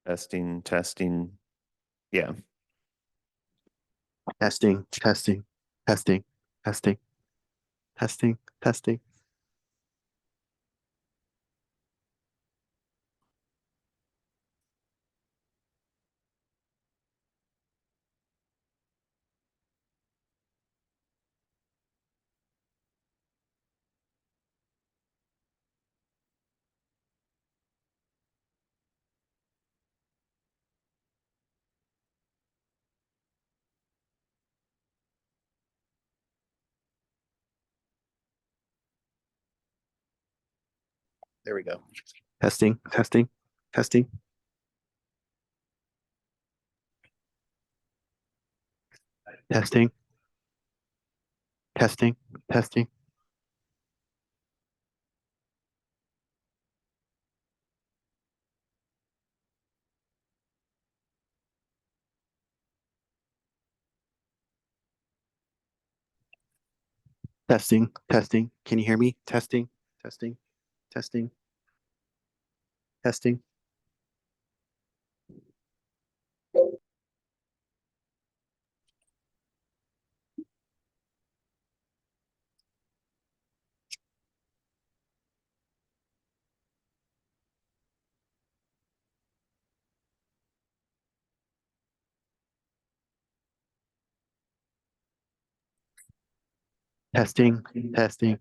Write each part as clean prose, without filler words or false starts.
Testing, testing. Yeah. Testing, testing, testing, testing, testing, testing. There we go. Testing, testing, testing, testing, testing, testing, testing, testing. Can you hear me? Testing, testing, testing, testing. Testing, testing.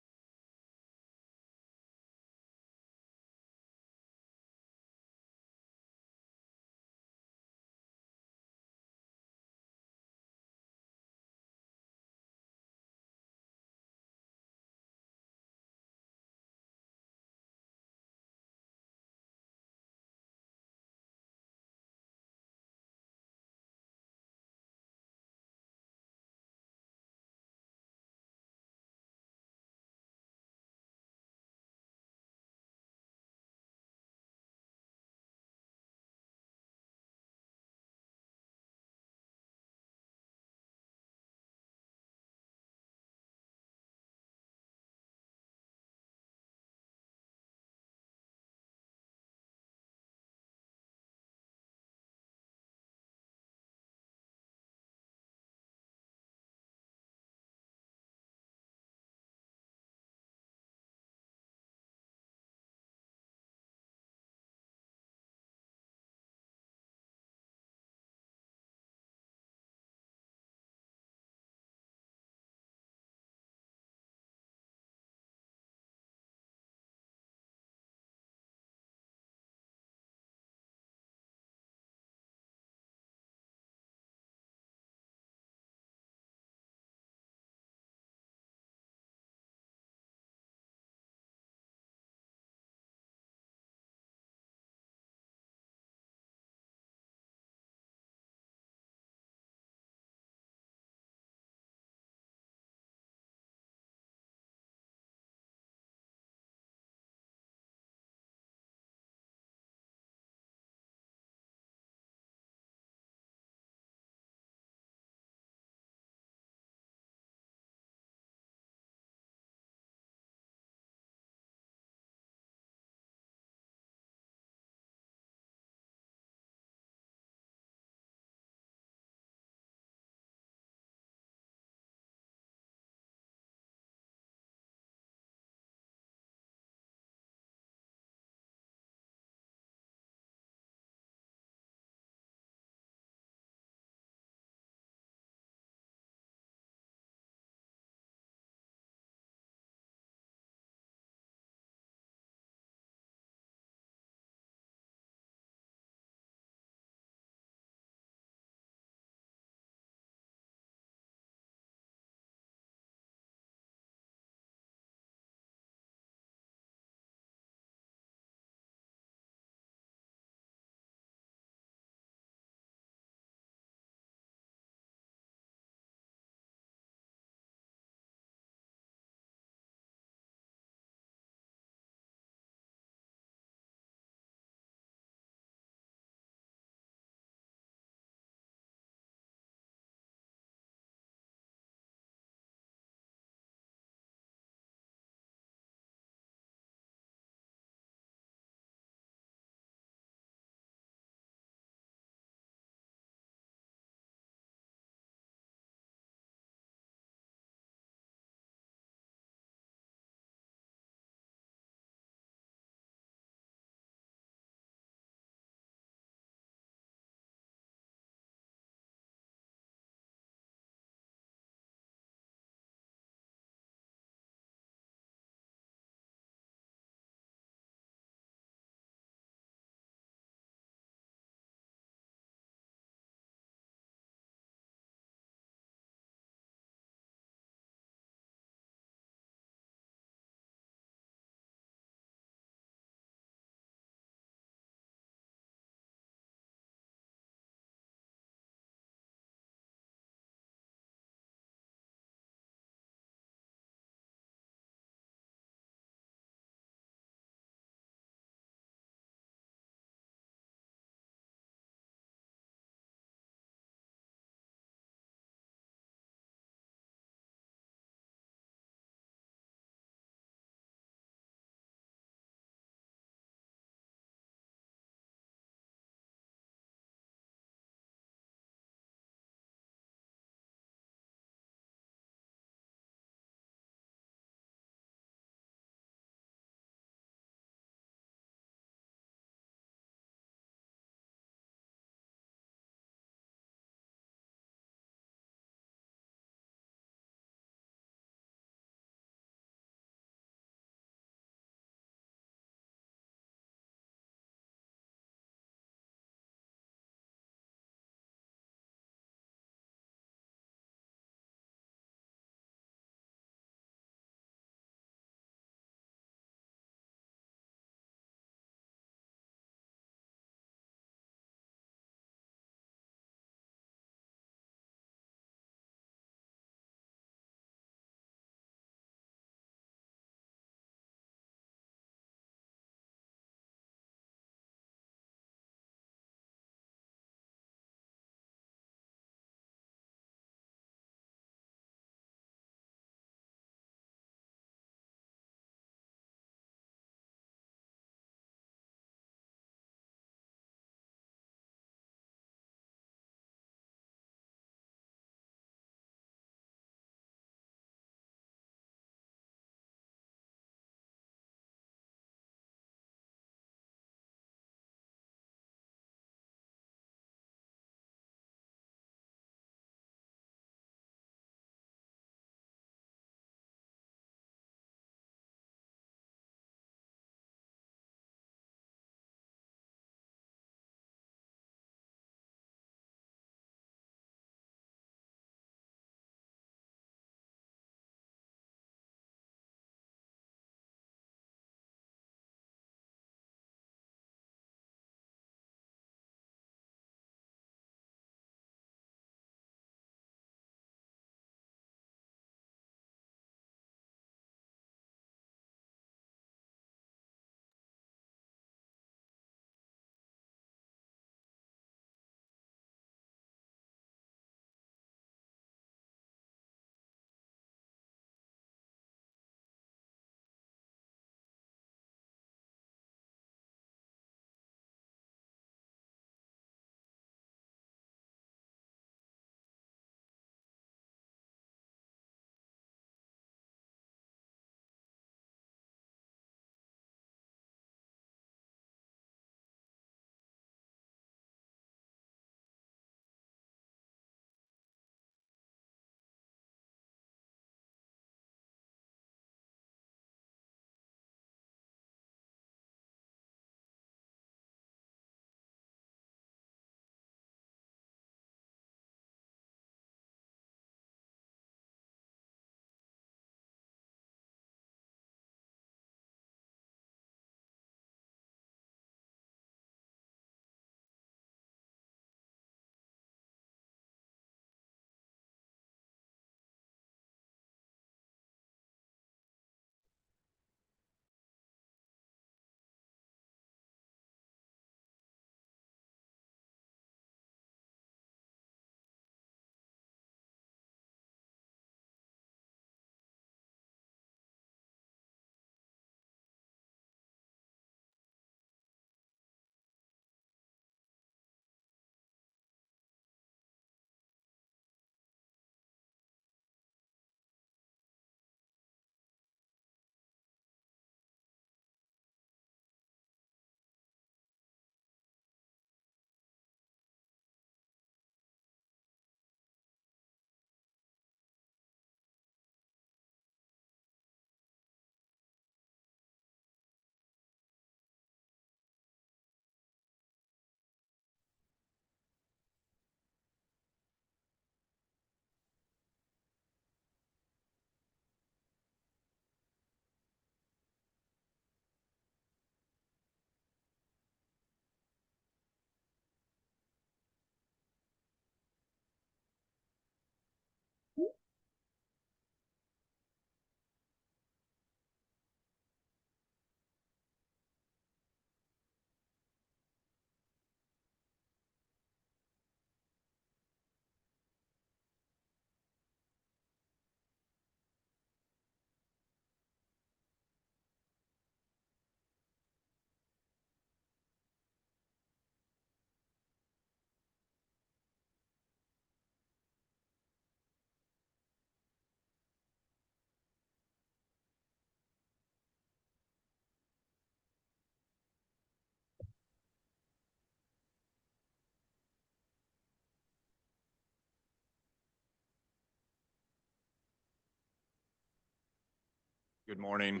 Good morning.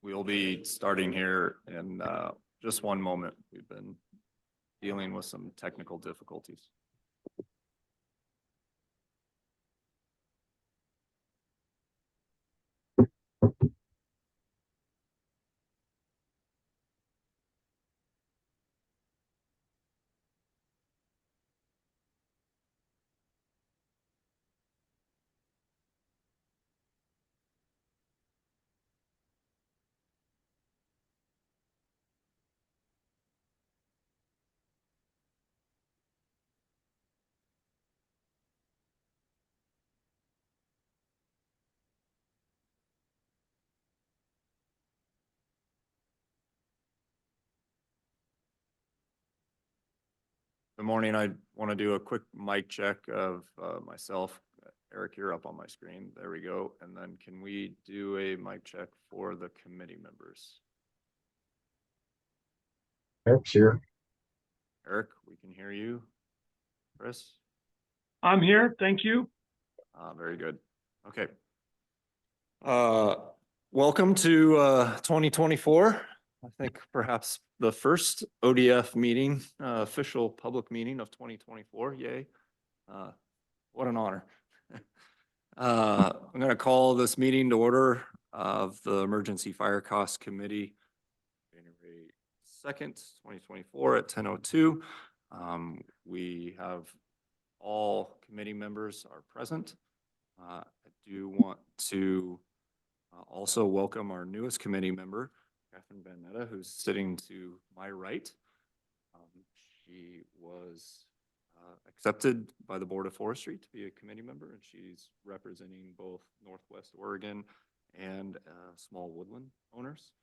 We'll be starting here in just one moment. We've been dealing with some technical difficulties. Good morning. I want to do a quick mic check of myself. Eric, you're up on my screen. There we go. And then can we do a mic check for the committee members? Eric's here. Eric, we can hear you. Chris? I'm here, thank you. Very good. Okay. Welcome to 2024. I think perhaps the first ODF meeting, official public meeting of 2024. Yay. What an honor. I'm going to call this meeting to order of the Emergency Fire Cost Committee, January 2nd, 2024 at 10:02. We have all committee members are present. I do want to also welcome our newest committee member, Catherine Vanetta, who's sitting to my right. She was accepted by the Board of Forestry to be a committee member, and she's representing both Northwest Oregon and small woodland owners,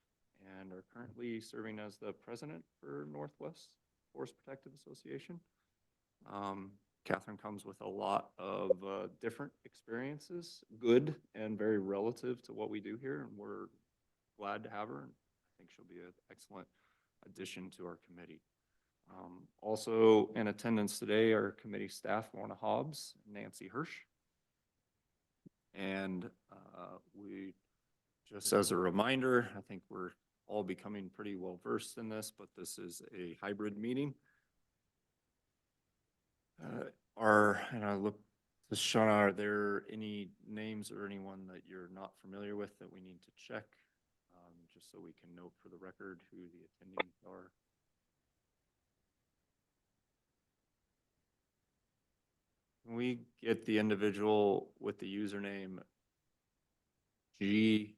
and are currently serving as the president for Northwest Forest Protective Association. Catherine comes with a lot of different experiences, good and very relative to what we do here, and we're glad to have her. And I think she'll be an excellent addition to our committee. Also in attendance today are committee staff Lorna Hobbs, Nancy Hirsch. And we, just as a reminder, I think we're all becoming pretty well versed in this, but this is a hybrid meeting. And I look to Shauna, are there any names or anyone that you're not familiar with that we need to check? Just so we can note for the record who the attendees are. Can we get the individual with the username GAMINER?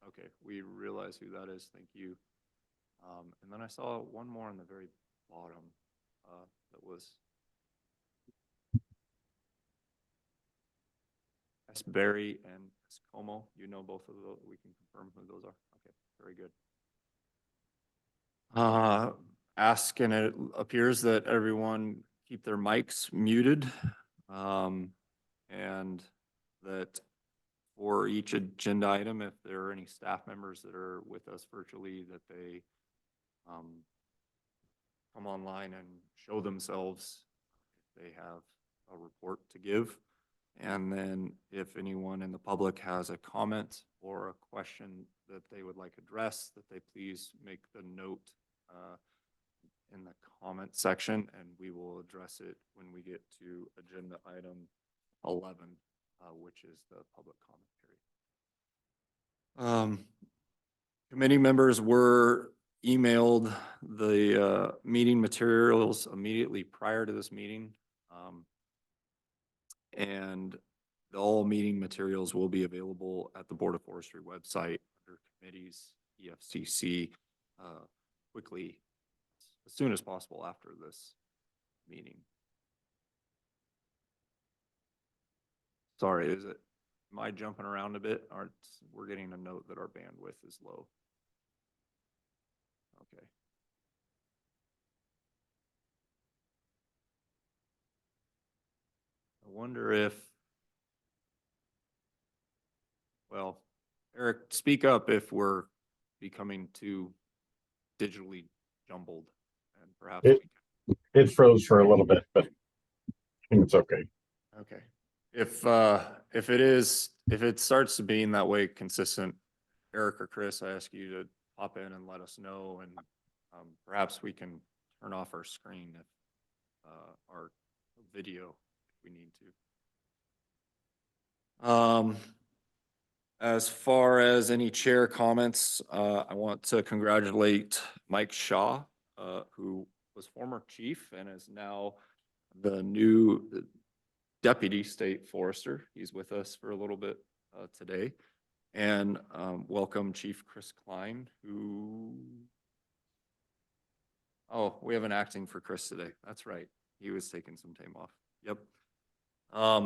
Okay, we realize who that is. Thank you. And then I saw one more on the very bottom that was S. Berry and Escomo. You know both of those. We can confirm who those are. Okay, very good. Ask, and it appears that everyone keep their mics muted, and that for each agenda item, if there are any staff members that are with us virtually, that they come online and show themselves if they have a report to give. And then if anyone in the public has a comment or a question that they would like addressed, that they please make the note in the comment section, and we will address it when we get to agenda item 11, which is the public comment period. Committee members were emailed the meeting materials immediately prior to this meeting. And all meeting materials will be available at the Board of Forestry website under committees, EFCC, quickly, as soon as possible after this meeting. Sorry, am I jumping around a bit? We're getting a note that our bandwidth is low. Okay. I wonder if, well, Eric, speak up if we're becoming too digitally jumbled, and perhaps It froze for a little bit, but I think it's okay. Okay. if it starts to being that way consistent, Eric or Chris, I ask you to pop in and let us know, and perhaps we can turn off our screen if our video if we need to. As far as any chair comments, I want to congratulate Mike Shaw, who was former chief and is now the new deputy state forester. He's with us for a little bit today. And welcome Chief Chris Klein, who, oh, we have an acting for Chris today. That's right. He was taking some time off. Yep. I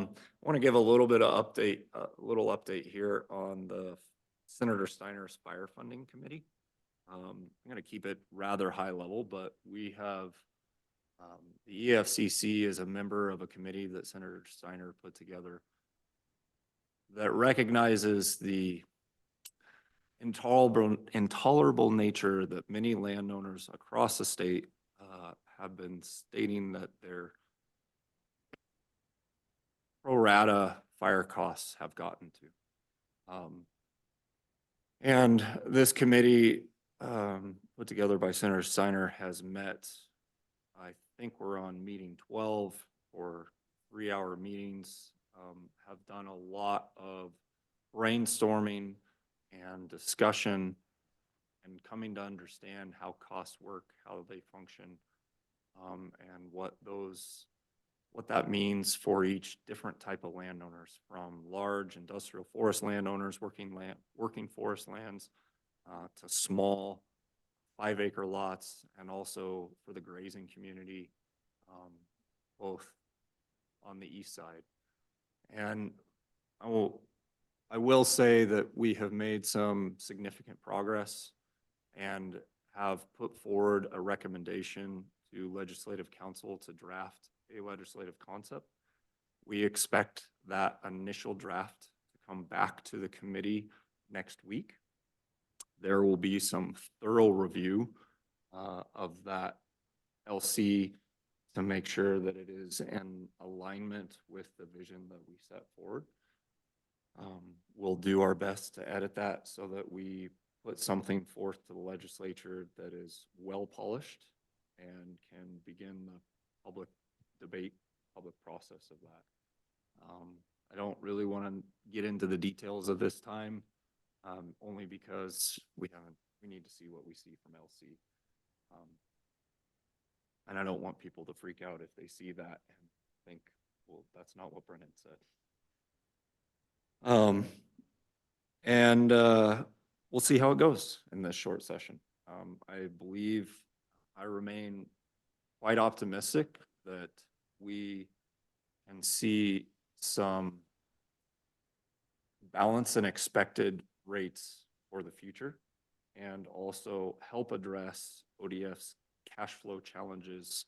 want to give a little bit of update, here on the Senator Steiner's Fire Funding Committee. I'm going to keep it rather high level, but we have the EFCC is a member of a committee that Senator Steiner put together that recognizes the intolerable nature that many landowners across the state have been stating that their pro rata fire costs have gotten to. And this committee put together by Senator Steiner has met, I think we're on meeting 12 or 3-hour meetings, have done a lot of brainstorming and discussion and coming to understand how costs work, how they function, and what that means for each different type of landowners, from large industrial forest landowners working forest lands to small 5-acre lots, and also for the grazing community, both on the east side. And I will say that we have made some significant progress and have put forward a recommendation to Legislative Council to draft a legislative concept. We expect that initial draft to come back to the committee next week. There will be some thorough review of that LC to make sure that it is in alignment with the vision that we set forward. We'll do our best to edit that so that we put something forth to the legislature that is well polished and can begin the public debate, public process of that. I don't really want to get into the details of this time, only because we need to see what we see from LC. And I don't want people to freak out if they see that and think, well, that's not what Brennan said. And we'll see how it goes in this short session. I believe I remain quite optimistic that we can see some balance and expected rates for the future, and also help address ODF's cash flow challenges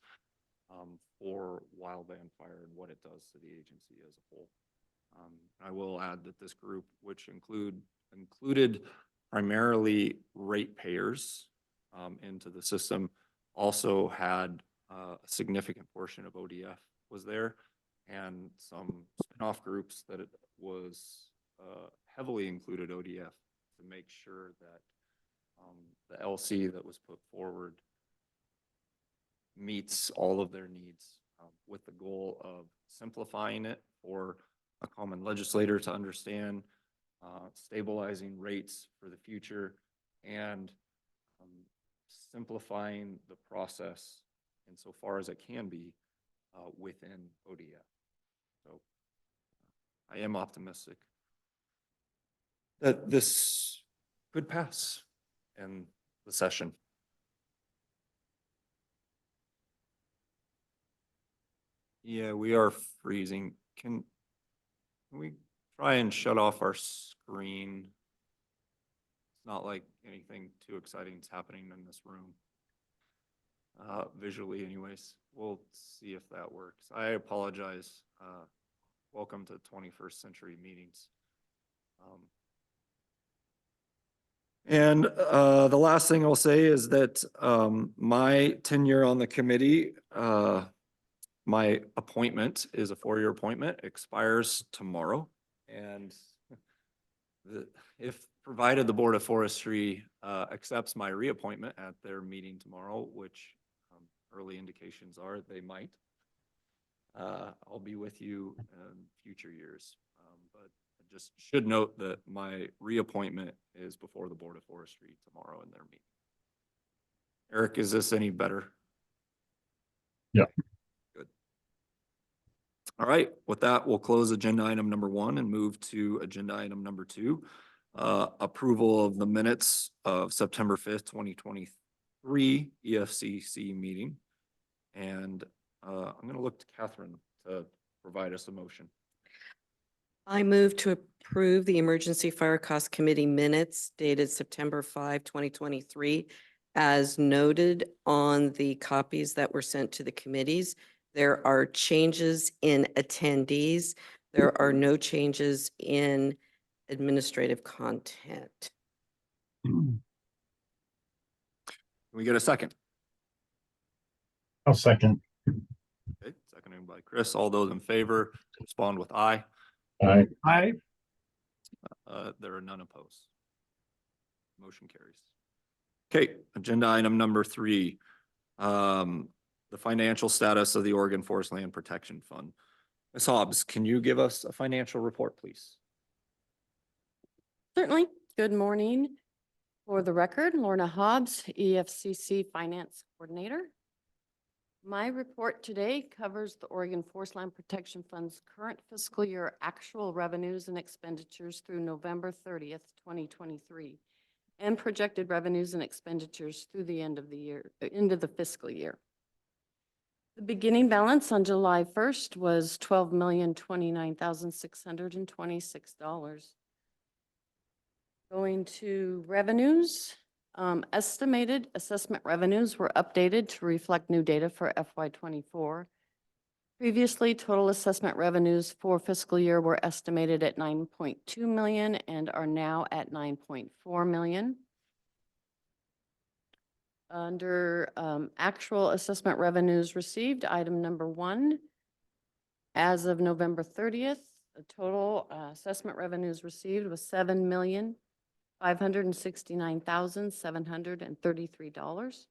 for wildland fire and what it does to the agency as a whole. I will add that this group, which included primarily ratepayers into the system, also had a significant portion of ODF was there, and some spinoff groups that it was heavily included ODF to make sure that the LC that was put forward meets all of their needs, with the goal of simplifying it for a common legislator to understand, stabilizing rates for the future, and simplifying the process insofar as it can be within ODF. So I am optimistic that this could pass in the session. Yeah, we are freezing. Can we try and shut off our screen? It's not like anything too exciting is happening in this room. Visually anyways. We'll see if that works. I apologize. Welcome to 21st century meetings. And the last thing I'll say is that my tenure on the committee my appointment is a 4-year appointment, expires tomorrow. And if provided the Board of Forestry accepts my reappointment at their meeting tomorrow, which early indications are they might, I'll be with you in future years. But I just should note that my reappointment is before the Board of Forestry tomorrow in their meeting. Eric, is this any better? Yeah. Good. All right, with that, we'll close agenda item number 1 and move to agenda item number 2. Approval of the minutes of September 5th, 2023 EFCC meeting. And I'm going to look to Catherine to provide us a motion. I move to approve the Emergency Fire Cost Committee minutes dated September 5, 2023, as noted on the copies that were sent to the committees. There are changes in attendees. There are no changes in administrative content. Can we get a second? I'll second. Okay, seconded by Chris. All those in favor, respond with aye. Aye. Aye. There are none opposed. Motion carries. Okay, agenda item number 3. The financial status of the Oregon Forest Land Protection Fund. Ms. Hobbs, can you give us a financial report, please? Certainly. Good morning. For the record, Lorna Hobbs, EFCC Finance Coordinator. My report today covers the Oregon Forest Land Protection Fund's current fiscal year actual revenues and expenditures through November 30th, 2023, and projected revenues and expenditures through the end of the fiscal year. The beginning balance on July 1st was $12,029,626. Going to revenues, estimated assessment revenues were updated to reflect new data for FY24. Previously, total assessment revenues for fiscal year were estimated at $9.2 million and are now at $9.4 million. Under actual assessment revenues received, item number 1, as of November 30th, the total assessment revenues received was $7,569,733.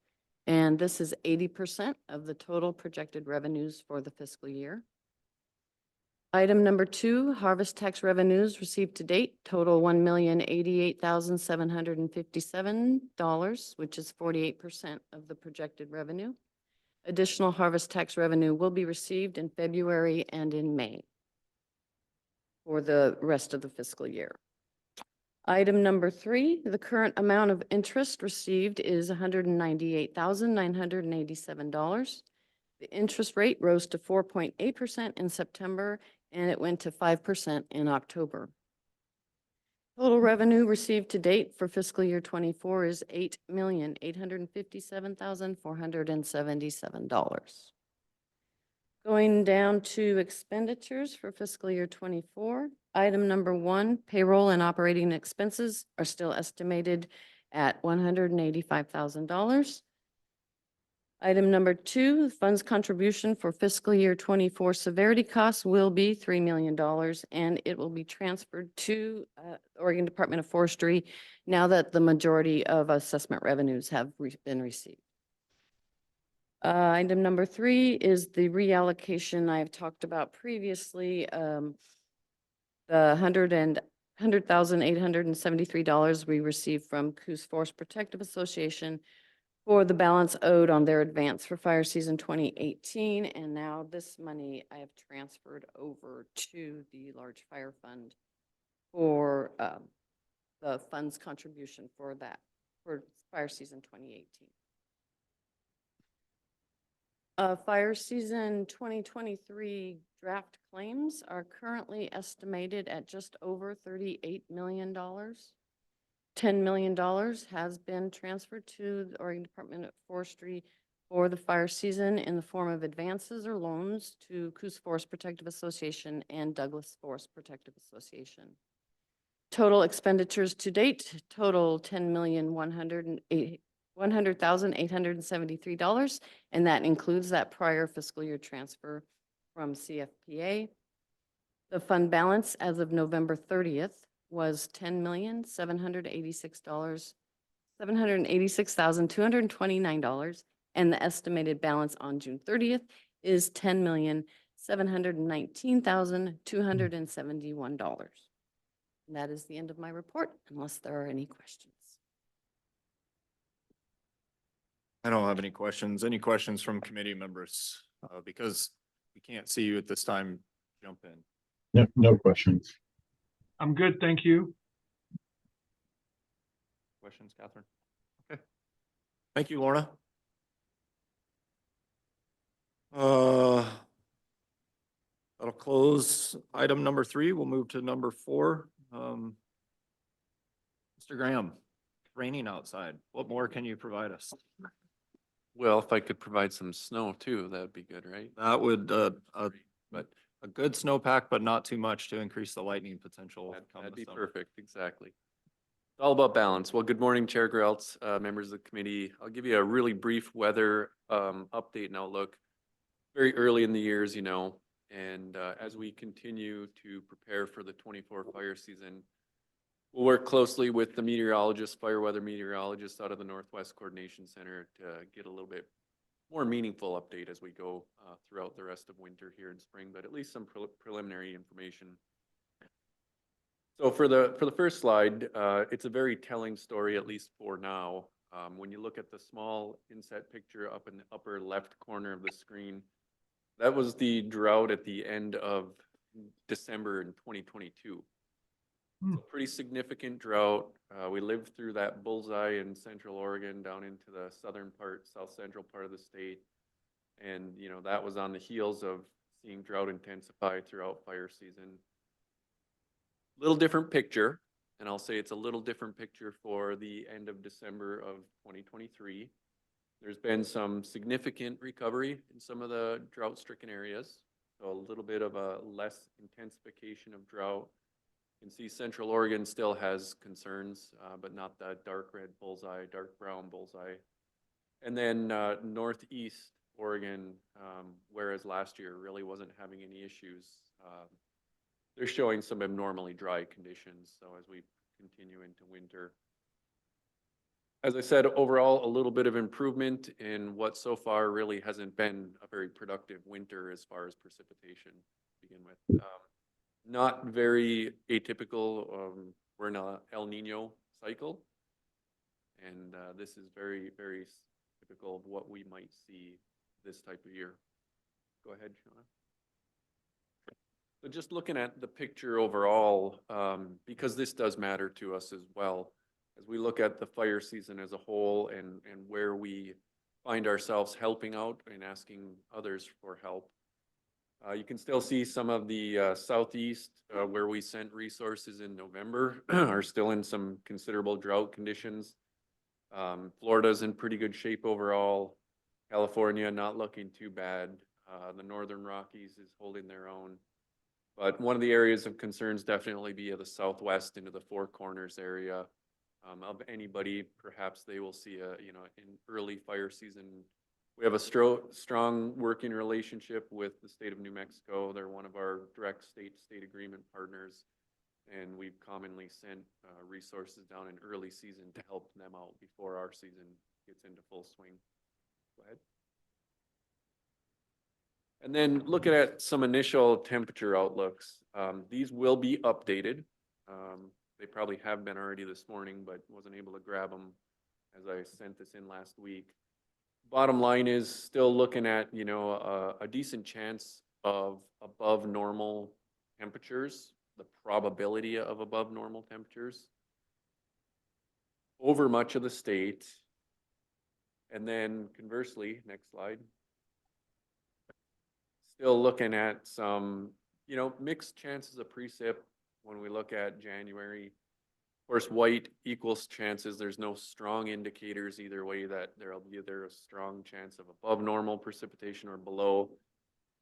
And this is 80% of the total projected revenues for the fiscal year. Item number 2, harvest tax revenues received to date total $1,088,757, which is 48% of the projected revenue. Additional harvest tax revenue will be received in February and in May for the rest of the fiscal year. Item number 3, the current amount of interest received is $198,987. The interest rate rose to 4.8% in September, and it went to 5% in October. Total revenue received to date for fiscal year 24 is $8,857,477. Going down to expenditures for fiscal year 24, item number 1, payroll and operating expenses are still estimated at $185,000. Item number 2, funds contribution for fiscal year 24 severity costs will be $3 million, and it will be transferred to the Oregon Department of Forestry now that the majority of assessment revenues have been received. Item number 3 is the reallocation I've talked about previously. The $100,873 we received from Coos Forest Protective Association for the balance owed on their advance for fire season 2018. And now this money I have transferred over to the large fire fund for the funds contribution for that, for fire season 2018. Fire season 2023 draft claims are currently estimated at just over $38 million. $10 million has been transferred to the Oregon Department of Forestry for the fire season in the form of advances or loans to Coos Forest Protective Association and Douglas Forest Protective Association. Total expenditures to date total $10,108,000 $100,873, and that includes that prior fiscal year transfer from CFPA. The fund balance as of November 30th was $10,786,229, and the estimated balance on June 30th is $10,719,271. And that is the end of my report, unless there are any questions. I don't have any questions. Any questions from committee members? Because we can't see you at this time, jump in. No questions. I'm good, thank you. Questions, Catherine? Okay. Thank you, Lorna. That'll close item number 3. We'll move to number 4. Mr. Graham, raining outside. What more can you provide us? Well, if I could provide some snow too, that'd be good, right? That would, But a good snowpack, but not too much to increase the lightning potential. come that'd the be summer. perfect, exactly. It's all about balance. Well, good morning, Chair Greltz, members of the committee. I'll give you a really brief weather update and outlook. Very early in the year, as you know, and as we continue to prepare for the 24 fire season, we'll work closely with the meteorologists, fire weather meteorologists out of the Northwest Coordination Center to get a little bit more meaningful update as we go throughout the rest of winter here in spring, but at least some preliminary information. So for the first slide, it's a very telling story, at least for now. When you look at the small inset picture up in the upper left corner of the screen, that was the drought at the end of December in 2022. So pretty significant drought. We lived through that bullseye in Central Oregon down into the southern part, south central part of the state. And, you know, that was on the heels of seeing drought intensify throughout fire season. Little different picture, and I'll say it's a little different picture for the end of December of 2023. There's been some significant recovery in some of the drought-stricken areas. So a little bit of a less intensification of drought. You can see Central Oregon still has concerns, but not the dark red bullseye, dark brown bullseye. And then Northeast Oregon, whereas last year really wasn't having any issues, they're showing some abnormally dry conditions. So as we continue into winter, as I said, overall, a little bit of improvement in what so far really hasn't been a very productive winter as far as precipitation to begin with. Not very atypical. We're in a El Nino cycle, and this is very, very typical of what we might see this type of year. Go ahead, Shawna. So just looking at the picture overall, because this does matter to us as well, as we look at the fire season as a whole and where we find ourselves helping out and asking others for help. You can still see some of the southeast where we sent resources in November are still in some considerable drought conditions. Florida's in pretty good shape overall. California not looking too bad. The Northern Rockies is holding their own. But one of the areas of concerns definitely be the southwest into the Four Corners area. Of anybody, perhaps they will see in early fire season. We have a strong working relationship with the state of New Mexico. They're one of our direct state agreement partners, and we've commonly sent resources down in early season to help them out before our season gets into full swing. Go ahead. And then looking at some initial temperature outlooks, these will be updated. They probably have been already this morning, but wasn't able to grab them as I sent this in last week. Bottom line is still looking at, a decent chance of above normal temperatures, the probability of above normal temperatures over much of the state. And then conversely, next slide, still looking at some, mixed chances of precip when we look at January. Of course, white equals chances. There's no strong indicators either way that there'll be either a strong chance of above normal precipitation or below,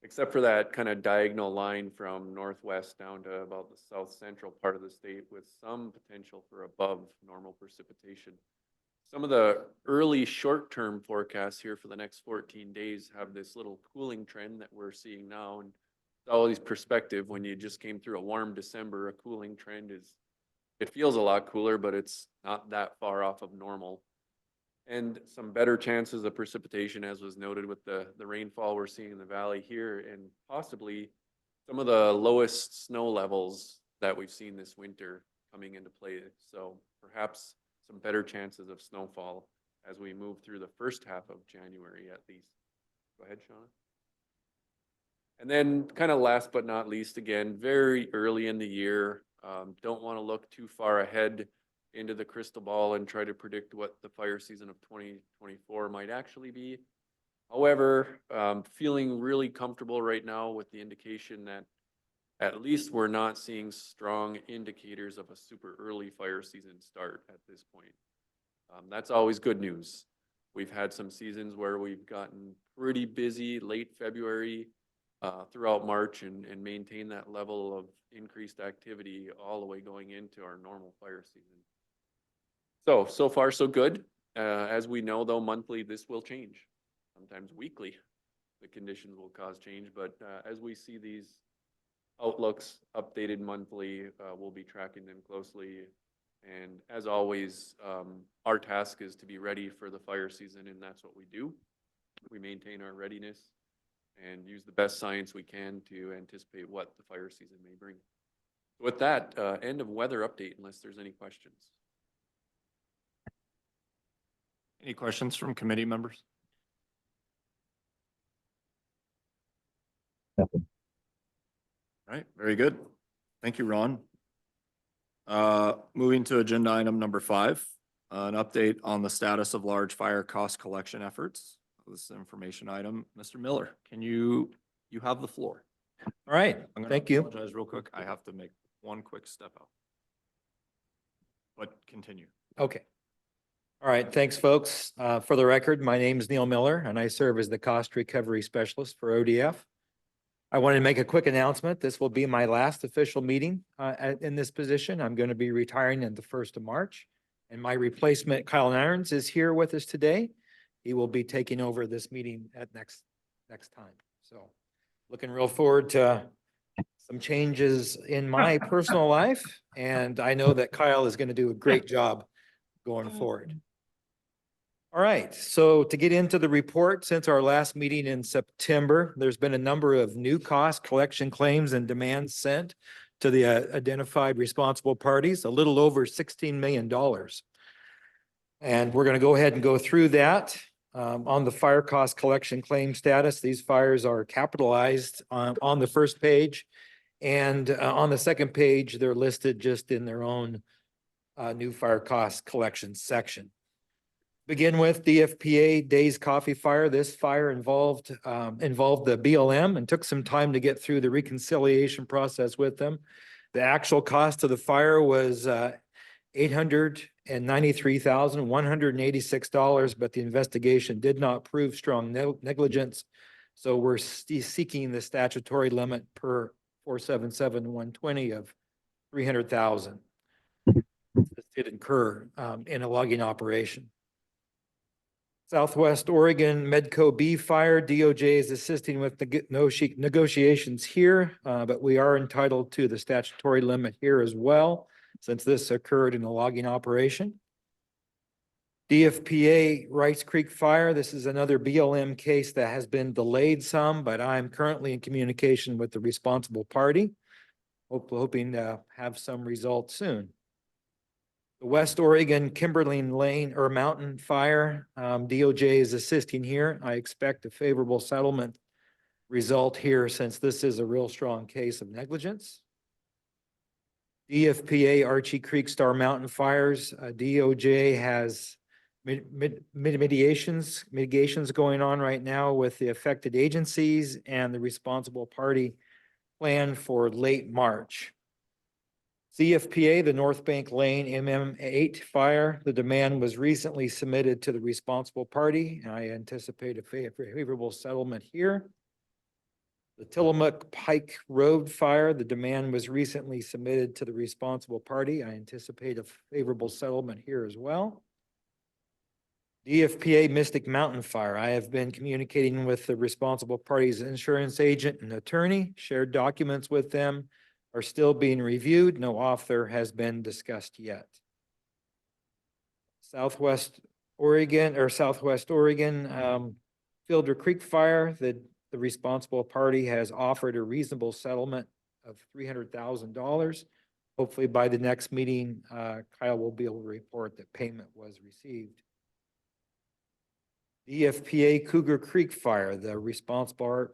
except for that kind of diagonal line from northwest down to about the south central part of the state with some potential for above normal precipitation. some of the early short-term forecasts here for the next 14 days have this little cooling trend that we're seeing now. And it's always perspective when you just came through a warm December, a cooling trend it feels a lot cooler, but it's not that far off of normal. And some better chances of precipitation, as was noted with the rainfall we're seeing in the valley here, and possibly some of the lowest snow levels that we've seen this winter coming into play. So perhaps some better chances of snowfall as we move through the first half of January at least. Go ahead, Shauna. And then kind of last but not least, again, very early in the year, don't want to look too far ahead into the crystal ball and try to predict what the fire season of 2024 might actually be. However, feeling really comfortable right now with the indication that at least we're not seeing strong indicators of a super early fire season start at this point. That's always good news. We've had some seasons where we've gotten pretty busy late February throughout March and maintain that level of increased activity all the way going into our normal fire season. So far so good. As we know though, monthly this will change. Sometimes weekly the conditions will cause change, but as we see these outlooks updated monthly, we'll be tracking them closely. And as always, our task is to be ready for the fire season, and that's what we do. We maintain our readiness and use the best science we can to anticipate what the fire season may bring. With that, end of weather update, unless there's any questions. Any questions from committee members? Nothing. All right, very good. Thank you, Ron. Moving to agenda item number 5, an update on the status of large fire cost collection efforts. This is an information item. Mr. Miller, you have the floor. All right, I'm gonna thank you. apologize real quick. I have to make one quick step out. But continue. Okay. All right, thanks, folks. For the record, my name is Neil Miller, and I serve as the cost recovery specialist for ODF. I wanted to make a quick announcement. This will be my last official meeting in this position. I'm going to be retiring on the 1st of March, and my replacement, Kyle Irons, is here with us today. He will be taking over this meeting at next time. So looking real forward to some changes in my personal life, and I know that Kyle is going to do a great job going forward. All right, so to get into the report, since our last meeting in September, there's been a number of new cost collection claims and demands sent to the identified responsible parties, a little over $16 million. And we're going to go ahead and go through that. On the fire cost collection claim status, these fires are capitalized on the first page. And on the second page, they're listed just in their own new fire cost collection section. Begin with DFPA Days Coffee Fire. This fire involved the BLM and took some time to get through the reconciliation process with them. The actual cost of the fire was $893,186, but the investigation did not prove strong negligence. So we're seeking the statutory limit per 477-120 of $300,000. It incur in a logging operation. Southwest Oregon Medco B fire, DOJ is assisting with the negotiations here, but we are entitled to the statutory limit here as well, since this occurred in a logging operation. DFPA Wrights Creek fire, this is another BLM case that has been delayed some, but I'm currently in communication with the responsible party, hoping to have some results soon. The West Oregon Kimberling Lane or Mountain Fire, DOJ is assisting here. I expect a favorable settlement result here since this is a real strong case of negligence. DFPA Archie Creek Star Mountain Fires, DOJ has mitigations going on right now with the affected agencies and the responsible party planned for late March. CFPA, the North Bank Lane MM8 fire, the demand was recently submitted to the responsible party, and I anticipate a favorable settlement here. The Tillamook Pike Road fire, the demand was recently submitted to the responsible party. I anticipate a favorable settlement here as well. DFPA Mystic Mountain Fire. I have been communicating with the responsible party's insurance agent and attorney. Shared documents with them are still being reviewed. No offer has been discussed yet. Southwest Oregon, Fielder Creek Fire, the responsible party has offered a reasonable settlement of $300,000. Hopefully by the next meeting, Kyle will be able to report that payment was received. DFPA Cougar Creek Fire, the responsible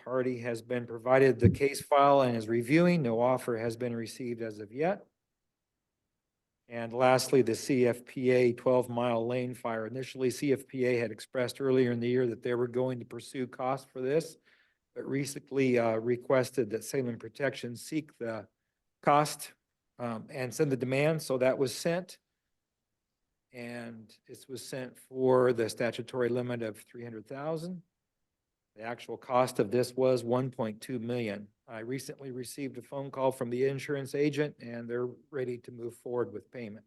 party has been provided the case file and is reviewing. No offer has been received as of yet. And lastly, the CFPA 12-mile lane fire. Initially, CFPA had expressed earlier in the year that they were going to pursue costs for this, but recently requested that Salem Protection seek the cost and send the demand. So that was sent. And this was sent for the statutory limit of $300,000. The actual cost of this was $1.2 million. I recently received a phone call from the insurance agent and they're ready to move forward with payment.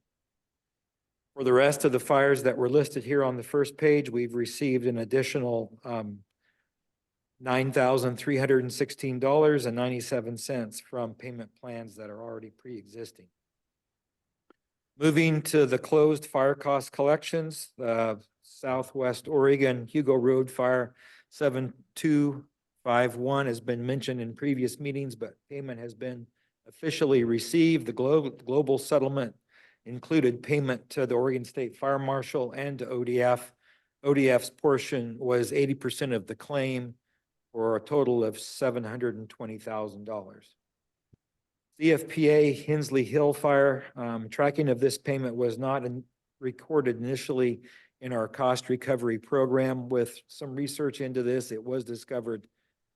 For the rest of the fires that were listed here on the first page, we've received an additional $9,316.97 from payment plans that are already pre-existing. Moving to the closed fire cost collections, the Southwest Oregon Hugo Road Fire 7251 has been mentioned in previous meetings, but payment has been officially received. The global settlement included payment to the Oregon State Fire Marshal and to ODF. ODF's portion was 80% of the claim for a total of $720,000. CFPA Hensley Hill Fire, tracking of this payment was not recorded initially in our cost recovery program. With some research into this, it was discovered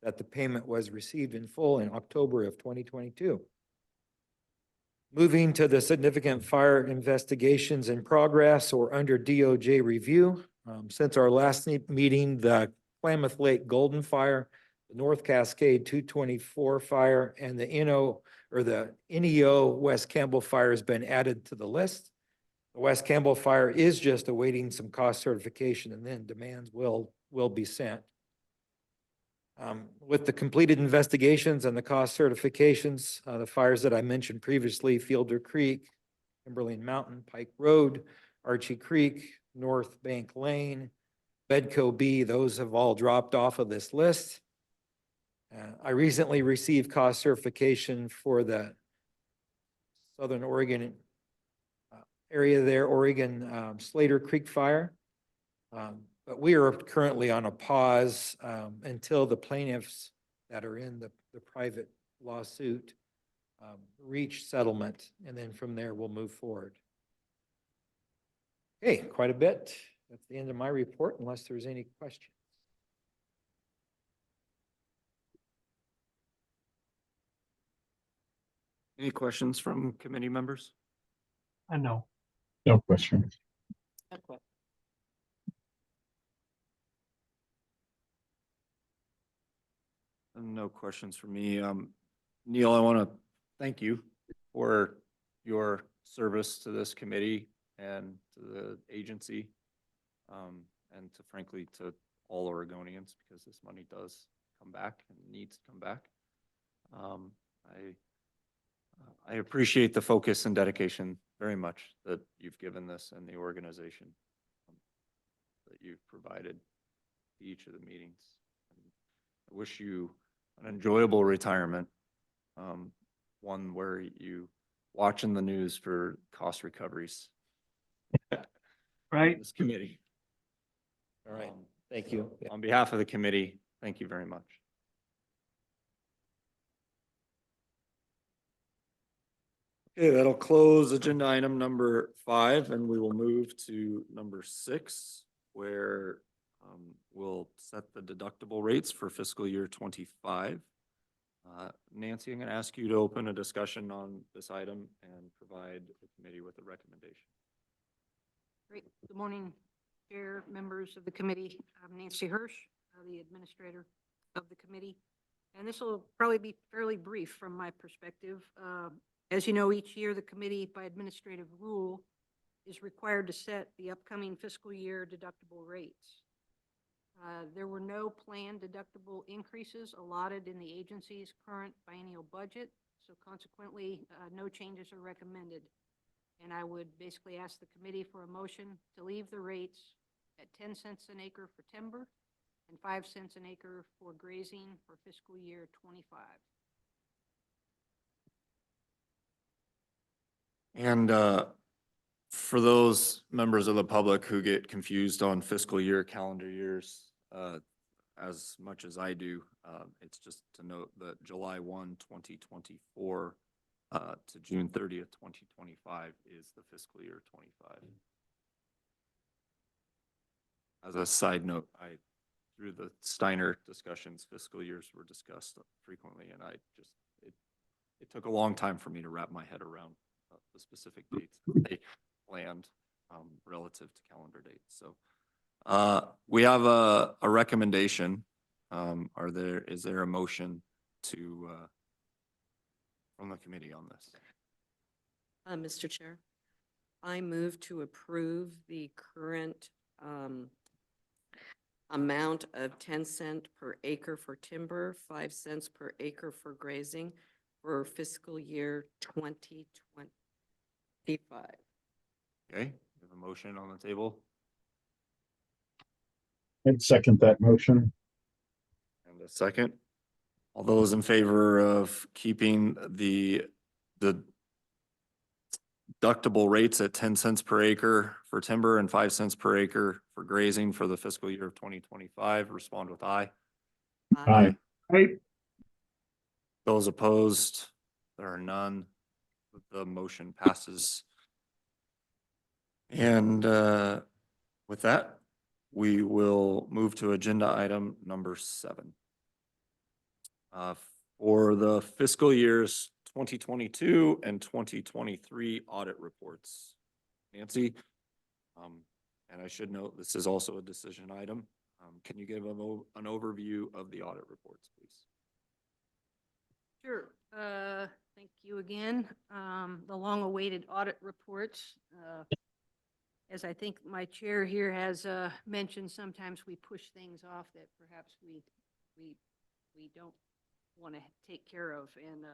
that the payment was received in full in October of 2022. Moving to the significant fire investigations in progress or under DOJ review. Since our last meeting, the Klamath Lake Golden Fire, the North Cascade 224 fire, and the NEO West Campbell fire has been added to the list. The West Campbell fire is just awaiting some cost certification and then demands will be sent. With the completed investigations and the cost certifications, the fires that I mentioned previously, Fielder Creek, Timberlane Mountain, Pike Road, Archie Creek, North Bank Lane, Bedco B, those have all dropped off of this list. I recently received cost certification for the Southern Oregon area there, Oregon Slater Creek Fire. But we are currently on a pause until the plaintiffs that are in the private lawsuit reach settlement, and then from there we'll move forward. Okay, quite a bit. That's the end of my report, unless there's any questions. Any questions from committee members? I know. No questions. No questions for me. Neil, I want to thank you for your service to this committee and to the agency, and to frankly to all Oregonians, because this money does come back and needs to come back. I appreciate the focus and dedication very much that you've given this and the organization that you've provided to each of the meetings. I wish you an enjoyable retirement, one where you watching the news for cost recoveries. Right? This committee. All right, thank you. On behalf of the committee, thank you very much. Okay, that'll close agenda item number 5, and we will move to number 6, where we'll set the deductible rates for fiscal year 25. Nancy, I'm going to ask you to open a discussion on this item and provide the committee with a recommendation. Great. Good morning, Chair, members of the committee. I'm Nancy Hirsch, the administrator of the committee. And this will probably be fairly brief from my perspective. As you know, each year the committee, by administrative rule, is required to set the upcoming fiscal year deductible rates. There were no planned deductible increases allotted in the agency's current biennial budget, so consequently, no changes are recommended. And I would basically ask the committee for a motion to leave the rates at 10 cents an acre for timber and 5 cents an acre for grazing for fiscal year 25. And for those members of the public who get confused on fiscal year, calendar years, as much as I do, it's just to note that July 1, 2024 to June 30th, 2025 is the fiscal year 25. As a side note, through the Steiner discussions, fiscal years were discussed frequently, and it took a long time for me to wrap my head around the specific dates that they planned relative to calendar dates. So we have a recommendation. Is there a motion to from the committee on this? Mr. Chair, I move to approve the current amount of 10 cents per acre for timber, 5 cents per acre for grazing for fiscal year 2025. Okay, we have a motion on the table I'd second that motion. and a second. All those in favor of keeping the deductible rates at 10 cents per acre for timber and 5 cents per acre for grazing for the fiscal year of 2025, respond with aye. Aye. Aye. Those opposed, there are none. The motion passes. And with that, we will move to agenda item number 7. For the fiscal years 2022 and 2023 audit reports. Nancy, and I should note, this is also a decision item. Can you give an overview of the audit reports, please? Sure. Thank you again. The long-awaited audit reports. As I think my chair here has mentioned, sometimes we push things off that perhaps we don't want to take care of. And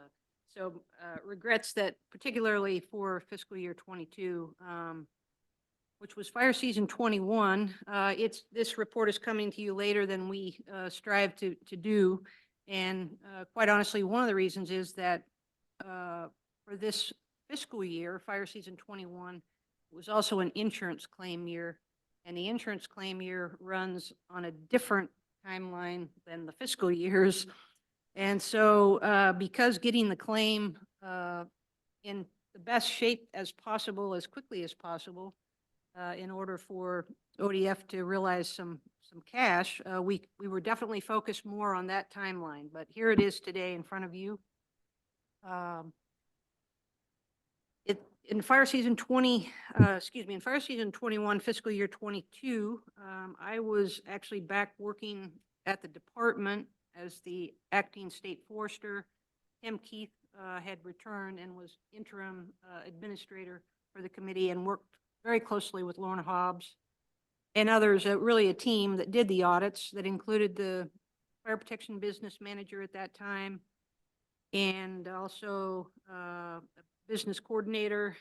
so regrets that particularly for fiscal year 22, which was fire season 21, this report is coming to you later than we strive to do. And quite honestly, one of the reasons is that for this fiscal year, fire season 21, was also an insurance claim year. And the insurance claim year runs on a different timeline than the fiscal years. And so because getting the claim in the best shape as possible, as quickly as possible, in order for ODF to realize some cash, we were definitely focused more on that timeline. But here it is today in front of you. In fire season 21, fiscal year 22, I was actually back working at the department as the acting state forester. Tim Keith had returned and was interim administrator for the committee and worked very closely with Lorna Hobbs and others, really a team that did the audits that included the fire protection business manager at that time and also a business coordinator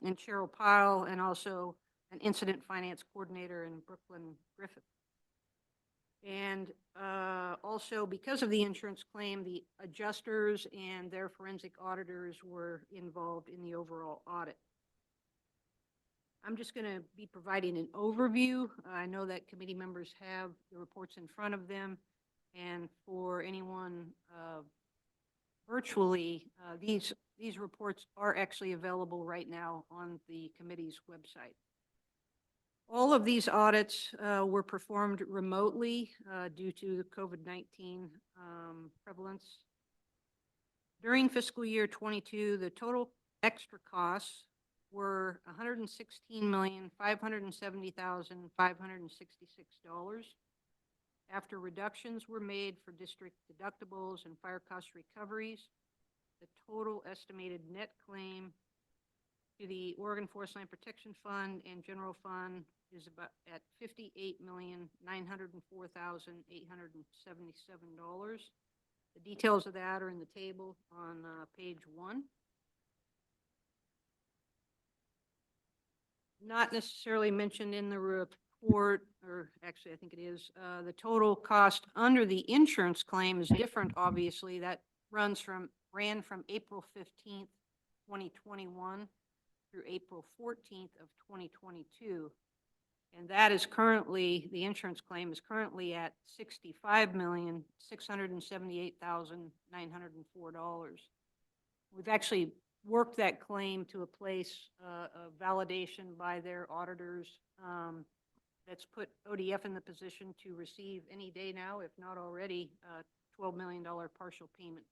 and Cheryl Pyle, and also an incident finance coordinator in Brooklyn Griffith. And also because of the insurance claim, the adjusters and their forensic auditors were involved in the overall audit. I'm just going to be providing an overview. I know that committee members have the reports in front of them, and for anyone virtually, these reports are actually available right now on the committee's website. All of these audits were performed remotely due to the COVID-19 prevalence. During fiscal year 22, the total extra costs were $116,570,566. After reductions were made for district deductibles and fire cost recoveries, the total estimated net claim to the Oregon Forest Land Protection Fund and General Fund is about at $58,904,877. The details of that are in the table on page 1. Not necessarily mentioned in the report, or actually I think it is, the total cost under the insurance claim is different, obviously. That ran from April 15th, 2021 through April 14th of 2022. And that is currently, the insurance claim is currently at $65,678,904. We've actually worked that claim to a place of validation by their auditors that's put ODF in the position to receive any day now, if not already, $12 million partial payment.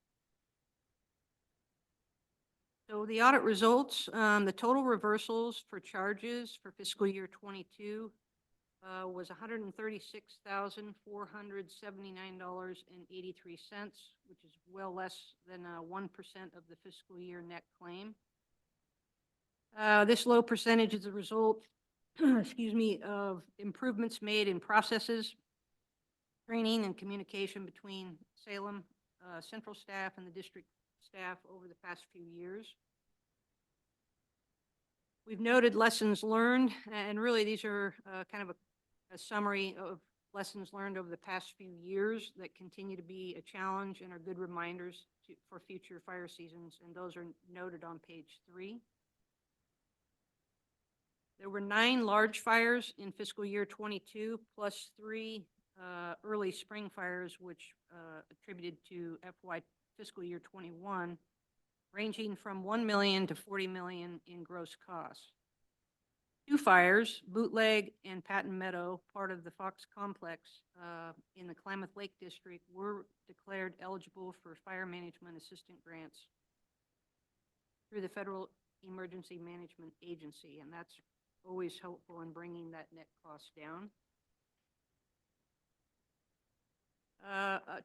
So the audit results, the total reversals for charges for fiscal year 22 was $136,479.83, which is well less than 1% of the fiscal year net claim. This low percentage is a result, excuse me, of improvements made in processes, training, and communication between Salem central staff and the district staff over the past few years. We've noted lessons learned, and really these are kind of a summary of lessons learned over the past few years that continue to be a challenge and are good reminders for future fire seasons, and those are noted on page 3. There were 9 large fires in fiscal year 22, plus 3 early spring fires, which attributed to FY fiscal year 21, ranging from $1 million to $40 million in gross costs. 2 fires, Bootleg and Patton Meadow, part of the Fox Complex in the Klamath Lake District, were declared eligible for fire management assistant grants through the Federal Emergency Management Agency, and that's always helpful in bringing that net cost down.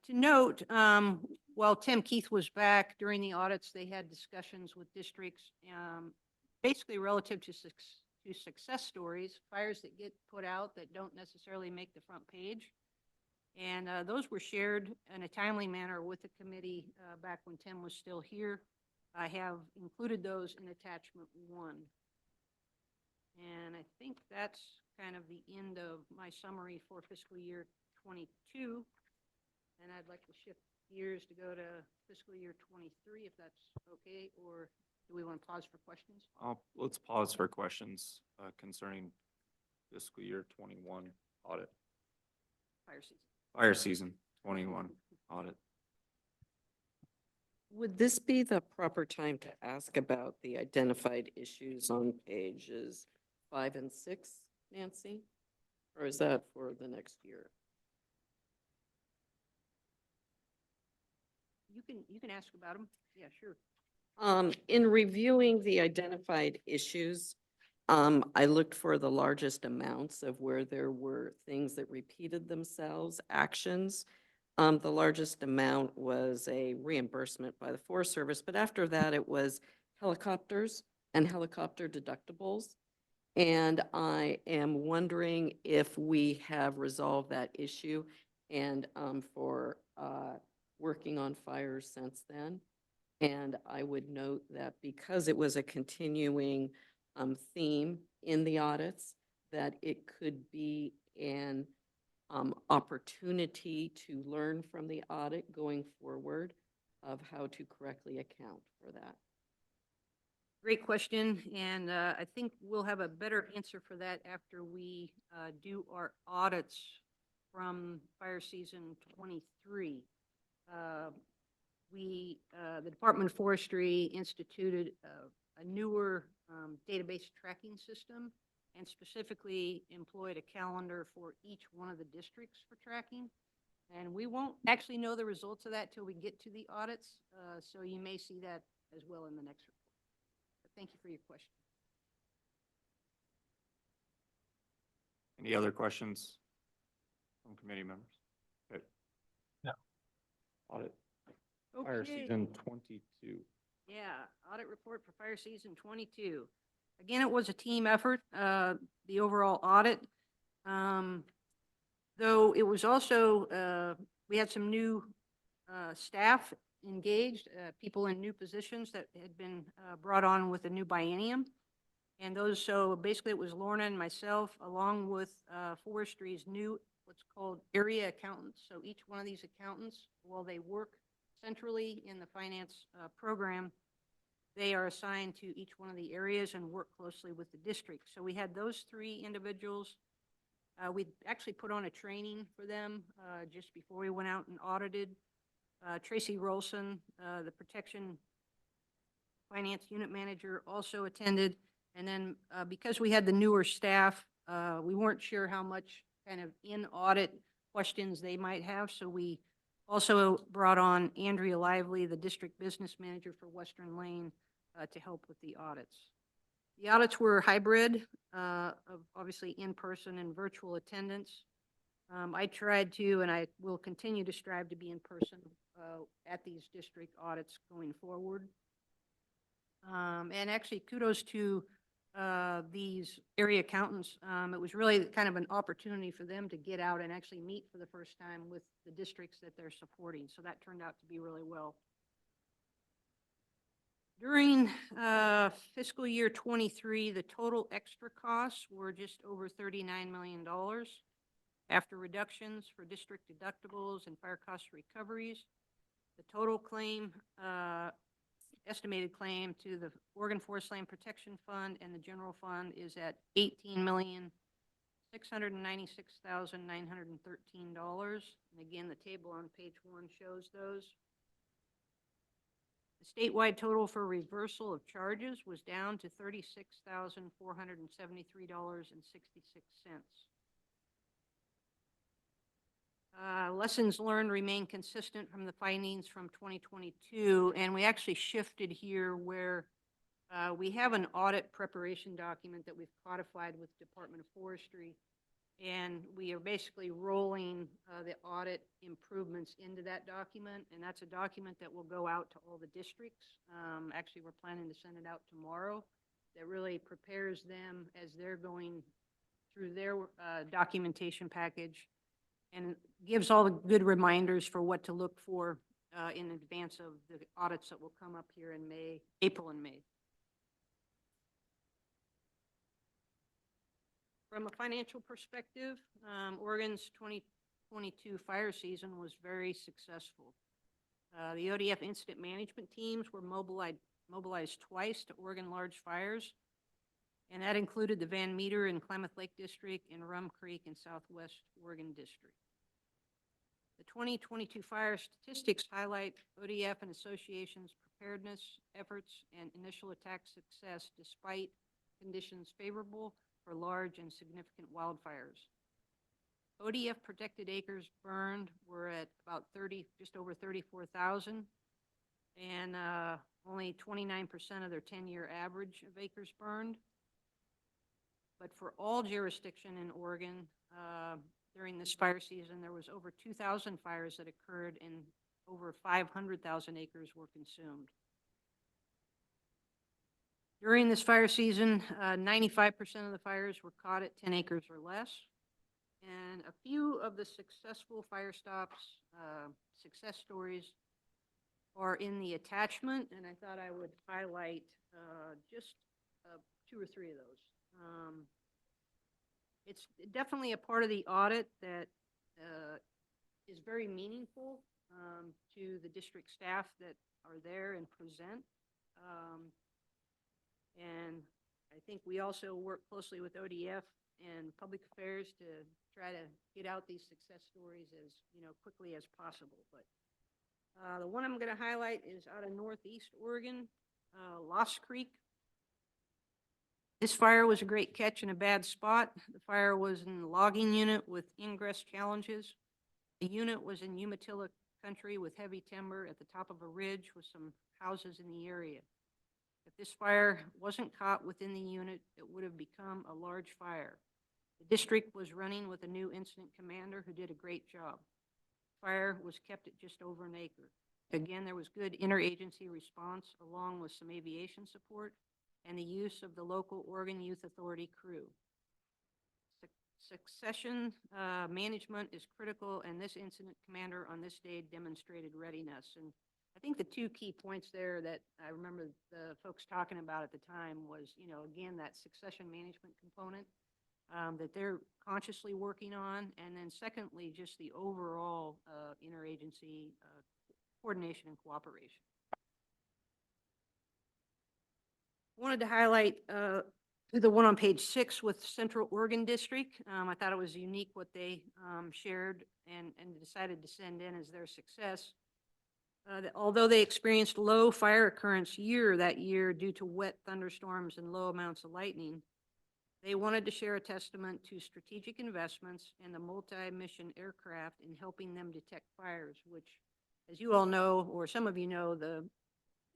To note, while Tim Keith was back during the audits, they had discussions with districts, basically relative to success stories, fires that get put out that don't necessarily make the front page. And those were shared in a timely manner with the committee back when Tim was still here. I have included those in attachment 1. And I think that's kind of the end of my summary for fiscal year 22. And I'd like to shift gears to go to fiscal year 23, if that's okay, or do we want to pause for questions? Let's pause for questions concerning fiscal year 21 audit. Fire season. Fire season 21 audit. Would this be the proper time to ask about the identified issues on pages 5 and 6, Nancy? Or is that for the next year? You can ask about them. Yeah, sure. In reviewing the identified issues, I looked for the largest amounts of where there were things that repeated themselves, actions. The largest amount was a reimbursement by the Forest Service, but after that it was helicopters and helicopter deductibles. And I am wondering if we have resolved that issue and for working on fires since then. And I would note that because it was a continuing theme in the audits, that it could be an opportunity to learn from the audit going forward of how to correctly account for that. Great question, and I think we'll have a better answer for that after we do our audits from fire season 23. The Department of Forestry instituted a newer database tracking system and specifically employed a calendar for each one of the districts for tracking. And we won't actually know the results of that till we get to the audits, so you may see that as well in the next report. But thank you for your question. Any other questions from committee members? Good. No. Audit. Fire Okay. season 22. Yeah, audit report for fire season 22. Again, it was a team effort, the overall audit. Though it was also, we had some new staff engaged, people in new positions that had been brought on with a new biennium. And those, so basically it was Lorna and myself, along with Forestry's new, what's called area accountants. So each one of these accountants, while they work centrally in the finance program, they are assigned to each one of the areas and work closely with the district. So we had those three individuals. We actually put on a training for them just before we went out and audited. Tracy Rolson, the protection finance unit manager, also attended. And then because we had the newer staff, we weren't sure how much kind of in audit questions they might have. So we also brought on Andrea Lively, the district business manager for Western Lane, to help with the audits. The audits were hybrid, of obviously in-person and virtual attendance. I tried to, and I will continue to strive to be in person at these district audits going forward. And actually kudos to these area accountants. It was really kind of an opportunity for them to get out and actually meet for the first time with the districts that they're supporting. So that turned out to be really well. During fiscal year 23, the total extra costs were just over $39 million. After reductions for district deductibles and fire cost recoveries, the total claim, estimated claim to the Oregon Forest Land Protection Fund and the general fund is at $18,696,913. And again, the table on page 1 shows those. The statewide total for reversal of charges was down to $36,473.66. Lessons learned remain consistent from the findings from 2022, and we actually shifted here where we have an audit preparation document that we've codified with Department of Forestry, and we are basically rolling the audit improvements into that document, and that's a document that will go out to all the districts. Actually, we're planning to send it out tomorrow. That really prepares them as they're going through their documentation package, and gives all the good reminders for what to look for in advance of the audits that will come up here in April and May. From a financial perspective, Oregon's 2022 fire season was very successful. The ODF incident management teams were mobilized twice to Oregon large fires, and that included the Van Meter and Klamath Lake District and Rum Creek in Southwest Oregon District. The 2022 fire statistics highlight ODF and associations' preparedness efforts and initial attack success despite conditions favorable for large and significant wildfires. ODF protected acres burned were at about just over 34,000, and only 29% of their 10-year average of acres burned. But for all jurisdiction in Oregon, during this fire season, there was over 2,000 fires that occurred and over 500,000 acres were consumed. During this fire season, 95% of the fires were caught at 10 acres or less. And a few of the successful fire stops, success stories are in the attachment, and I thought I would highlight just 2 or 3 of those. It's definitely a part of the audit that is very meaningful to the district staff that are there and present. And I think we also work closely with ODF and Public Affairs to try to get out these success stories as quickly as possible. But the one I'm going to highlight is out of Northeast Oregon, Lost Creek. This fire was a great catch in a bad spot. The fire was in the logging unit with ingress challenges. The unit was in Umatilla country with heavy timber at the top of a ridge with some houses in the area. If this fire wasn't caught within the unit, it would have become a large fire. The district was running with a new incident commander who did a great job. Fire was kept at just over an acre. Again, there was good interagency response along with some aviation support, and the use of the local Oregon Youth Authority crew. Succession management is critical, and this incident commander on this day demonstrated readiness. And I think the two key points there that I remember the folks talking about at the time was, again, that succession management component that they're consciously working on, and then secondly, just the overall interagency coordination and cooperation. Wanted to highlight the one on page 6 with Central Oregon District. I thought it was unique what they shared and decided to send in as their success. Although they experienced low fire occurrence that year due to wet thunderstorms and low amounts of lightning, they wanted to share a testament to strategic investments in the multi-mission aircraft in helping them detect fires, which, as you all know, or some of you know, the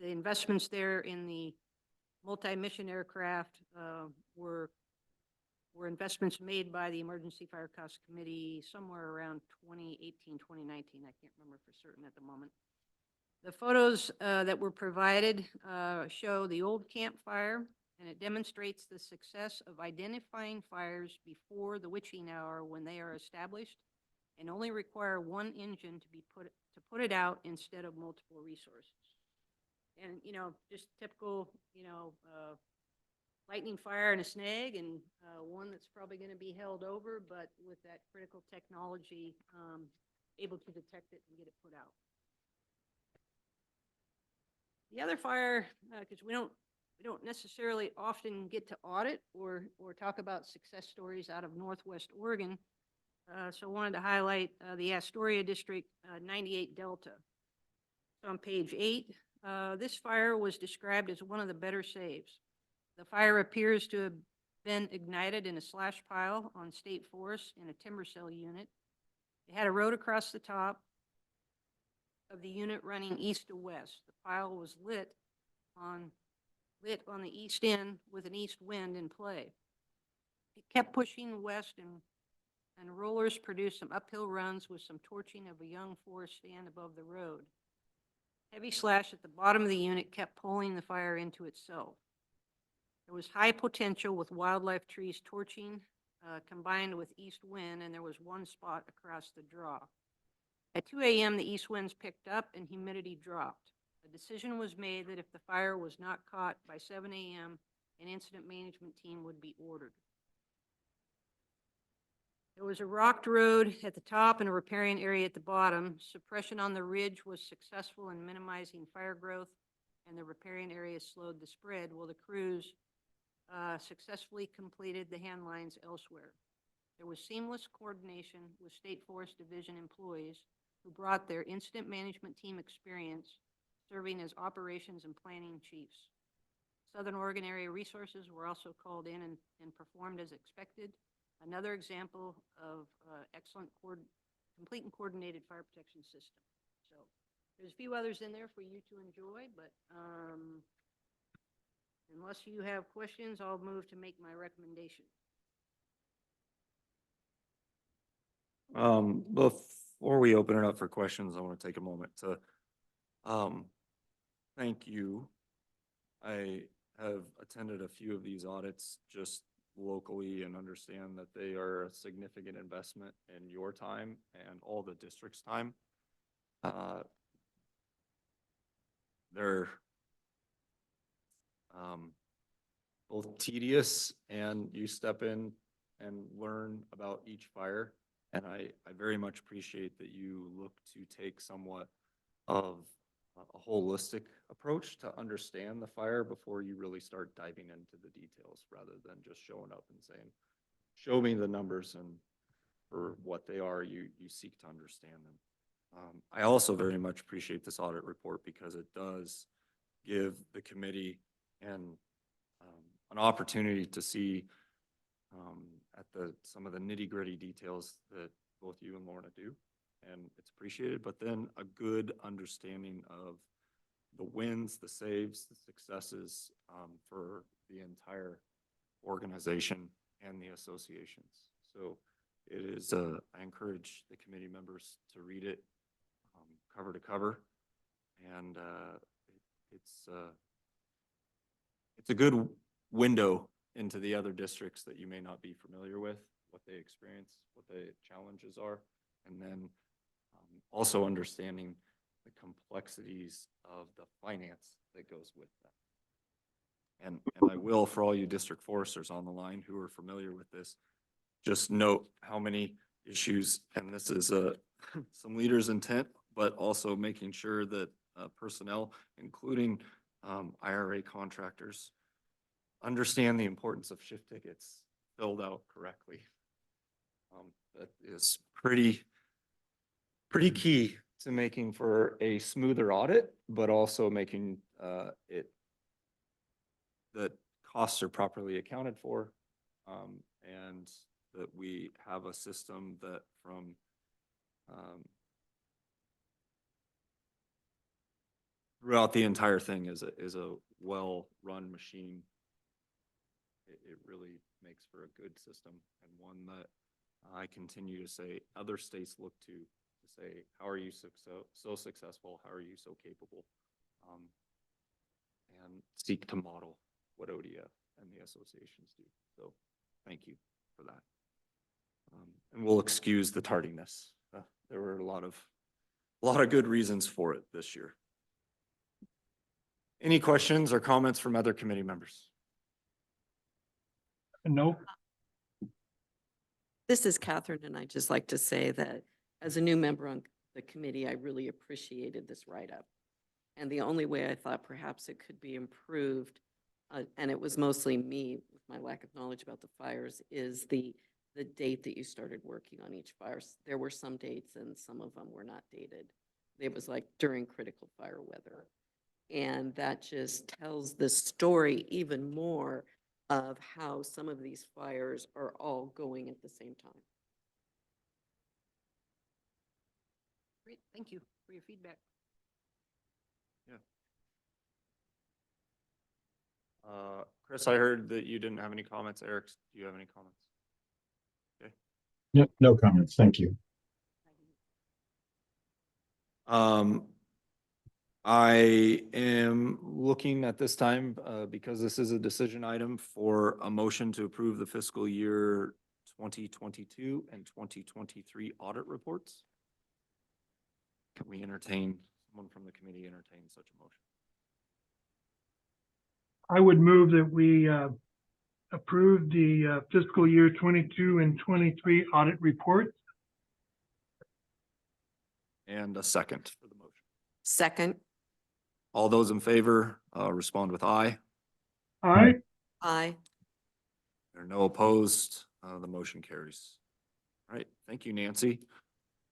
investments there in the multi-mission aircraft were investments made by the Emergency Fire Cost Committee somewhere around 2018, 2019. I can't remember for certain at the moment. The photos that were provided show the old campfire, and it demonstrates the success of identifying fires before the witching hour when they are established and only require one engine to put it out instead of multiple resources. And, just typical, lightning fire and a snag, and one that's probably going to be held over, but with that critical technology, able to detect it and get it put out. The other fire, because we don't necessarily often get to audit or talk about success stories out of Northwest Oregon, so I wanted to highlight the Astoria District 98 Delta. So on page 8, this fire was described as one of the better saves. The fire appears to have been ignited in a slash pile on state forest in a timber cell unit. It had a road across the top of the unit running east to west. The pile was lit on the east end with an east wind in play. It kept pushing west, and rollers produced some uphill runs with some torching of a young forest stand above the road. Heavy slash at the bottom of the unit kept pulling the fire into itself. There was high potential with wildlife trees torching combined with east wind, and there was one spot across the draw. At 2 a.m., the east winds picked up and humidity dropped. A decision was made that if the fire was not caught by 7 a.m., an incident management team would be ordered. There was a rocked road at the top and a riparian area at the bottom. Suppression on the ridge was successful in minimizing fire growth, and the riparian area slowed the spread while the crews successfully completed the hand lines elsewhere. There was seamless coordination with State Forest Division employees who brought their incident management team experience serving as operations and planning chiefs. Southern Oregon area resources were also called in and performed as expected. Another example of excellent complete and coordinated fire protection system. So there's a few others in there for you to enjoy, but unless you have questions, I'll move to make my recommendation. Before we open it up for questions, I want to take a moment to thank you. I have attended a few of these audits just locally and understand that they are a significant investment in your time and all the district's time. They're both tedious, and you step in and learn about each fire. And I very much appreciate that you look to take somewhat of a holistic approach to understand the fire before you really start diving into the details, rather than just showing up and saying, show me the numbers, and for what they are, you seek to understand them. I also very much appreciate this audit report because it does give the committee and an opportunity to see at some of the nitty-gritty details that both you and Lorna do, and it's appreciated, but then a good understanding of the wins, the saves, the successes for the entire organization and the associations. So it is, I encourage the committee members to read it cover to cover, and it's a good window into the other districts that you may not be familiar with, what they experience, what the challenges are, and then also understanding the complexities of the finance that goes with that. And I will, for all you district foresters on the line who are familiar with this, just note how many issues, and this is some leaders' intent, but also making sure that personnel, including IRA contractors, understand the importance of shift tickets filled out correctly. That is pretty key to making for a smoother audit, but also making it that costs are properly accounted for, and that we have a system that from throughout the entire thing is a well-run machine. It really makes for a good system, and one that I continue to say other states look to say, how are you so successful? How are you so capable? And seek to model what ODF and the associations do. So thank you for that. And we'll excuse the tardiness. There were a lot of good reasons for it this year. Any questions or comments from other committee members? No, This is Catherine, and I'd just like to say that as a new member on the committee, I really appreciated this write-up. And the only way I thought perhaps it could be improved, and it was mostly me with my lack of knowledge about the fires, is the date that you started working on each fire. There were some dates and some of them were not dated. It was like during critical fire weather. And that just tells the story even more of how some of these fires are all going at the same time. Great, thank you for your feedback. Chris, I heard that you didn't have any comments. Eric, do you have any comments? Okay. yep, no comments. Thank you. I am looking at this time, because this is a decision item, for a motion to approve the fiscal year 2022 and 2023 audit reports. Can we entertain, someone from the committee entertain such a motion? I would move that we approve the fiscal year 22 and 23 audit report. And a second for the motion. Second, All those in favor, respond with aye. Aye. aye. There are no opposed. The motion carries. All right, thank you, Nancy.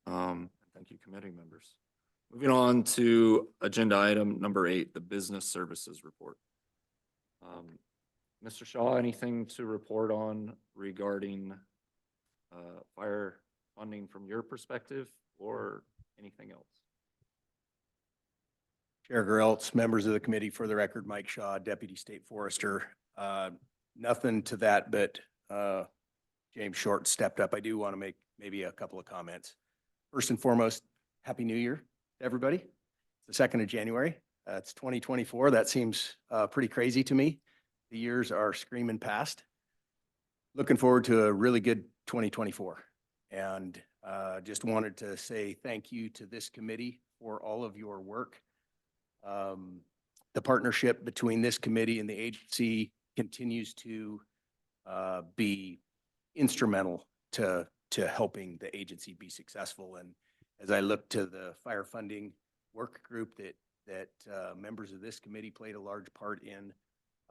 Thank you, committee members. Moving on to agenda item number 8, the business services report. Mr. Shaw, anything to report on regarding fire funding from your perspective or anything else? Chair Geraltz, members of the committee, for the record, Mike Shaw, Deputy State Forester. Nothing to that, but James Short stepped up. I do want to make maybe a couple of comments. First and foremost, Happy New Year to everybody. It's the 2nd of January. It's 2024. That seems pretty crazy to me. The years are screaming past. Looking forward to a really good 2024. And just wanted to say thank you to this committee for all of your work. The partnership between this committee and the agency continues to be instrumental to helping the agency be successful. And as I look to the fire funding work group that members of this committee played a large part in,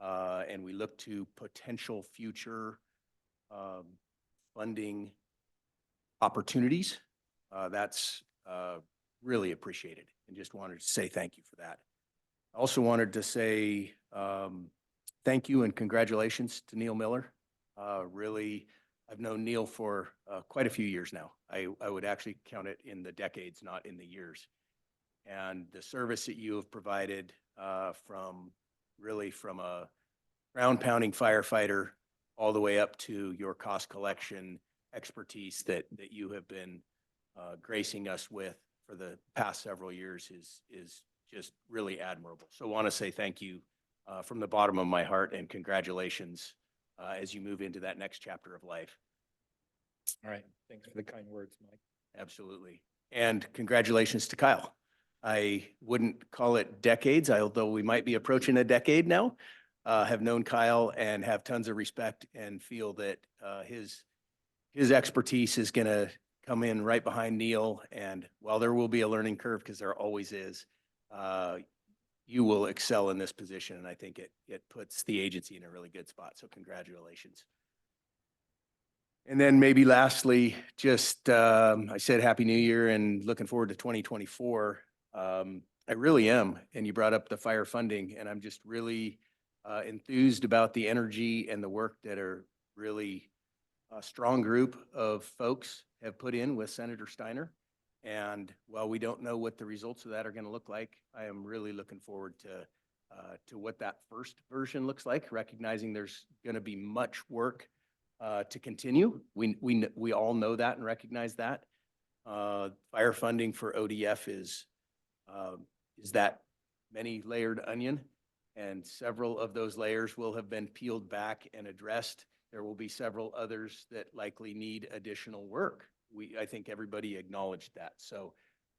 and we look to potential future funding opportunities, that's really appreciated, and just wanted to say thank you for that. I also wanted to say thank you and congratulations to Neil Miller. Really, I've known Neil for quite a few years now. I would actually count it in the decades, not in the years. And the service that you have provided from a ground pounding firefighter all the way up to your cost collection expertise that you have been gracing us with for the past several years is just really admirable. So I want to say thank you from the bottom of my heart, and congratulations as you move into that next chapter of life. All right. Thanks for the kind words, Mike. Absolutely. And congratulations to Kyle. I wouldn't call it decades, although we might be approaching a decade now. Have known Kyle and have tons of respect and feel that his expertise is going to come in right behind Neil. And while there will be a learning curve, because there always is, you will excel in this position. And I think it puts the agency in a really good spot. So congratulations. And then maybe lastly, just I said Happy New Year and looking forward to 2024. I really am. And you brought up the fire funding, and I'm just really enthused about the energy and the work that are really a strong group of folks have put in with Senator Steiner. And while we don't know what the results of that are going to look like, I am really looking forward to what that first version looks like, recognizing there's going to be much work to continue. We all know that and recognize that. Fire funding for ODF is that many layered onion, and several of those layers will have been peeled back and addressed. There will be several others that likely need additional work. I think everybody acknowledged that. So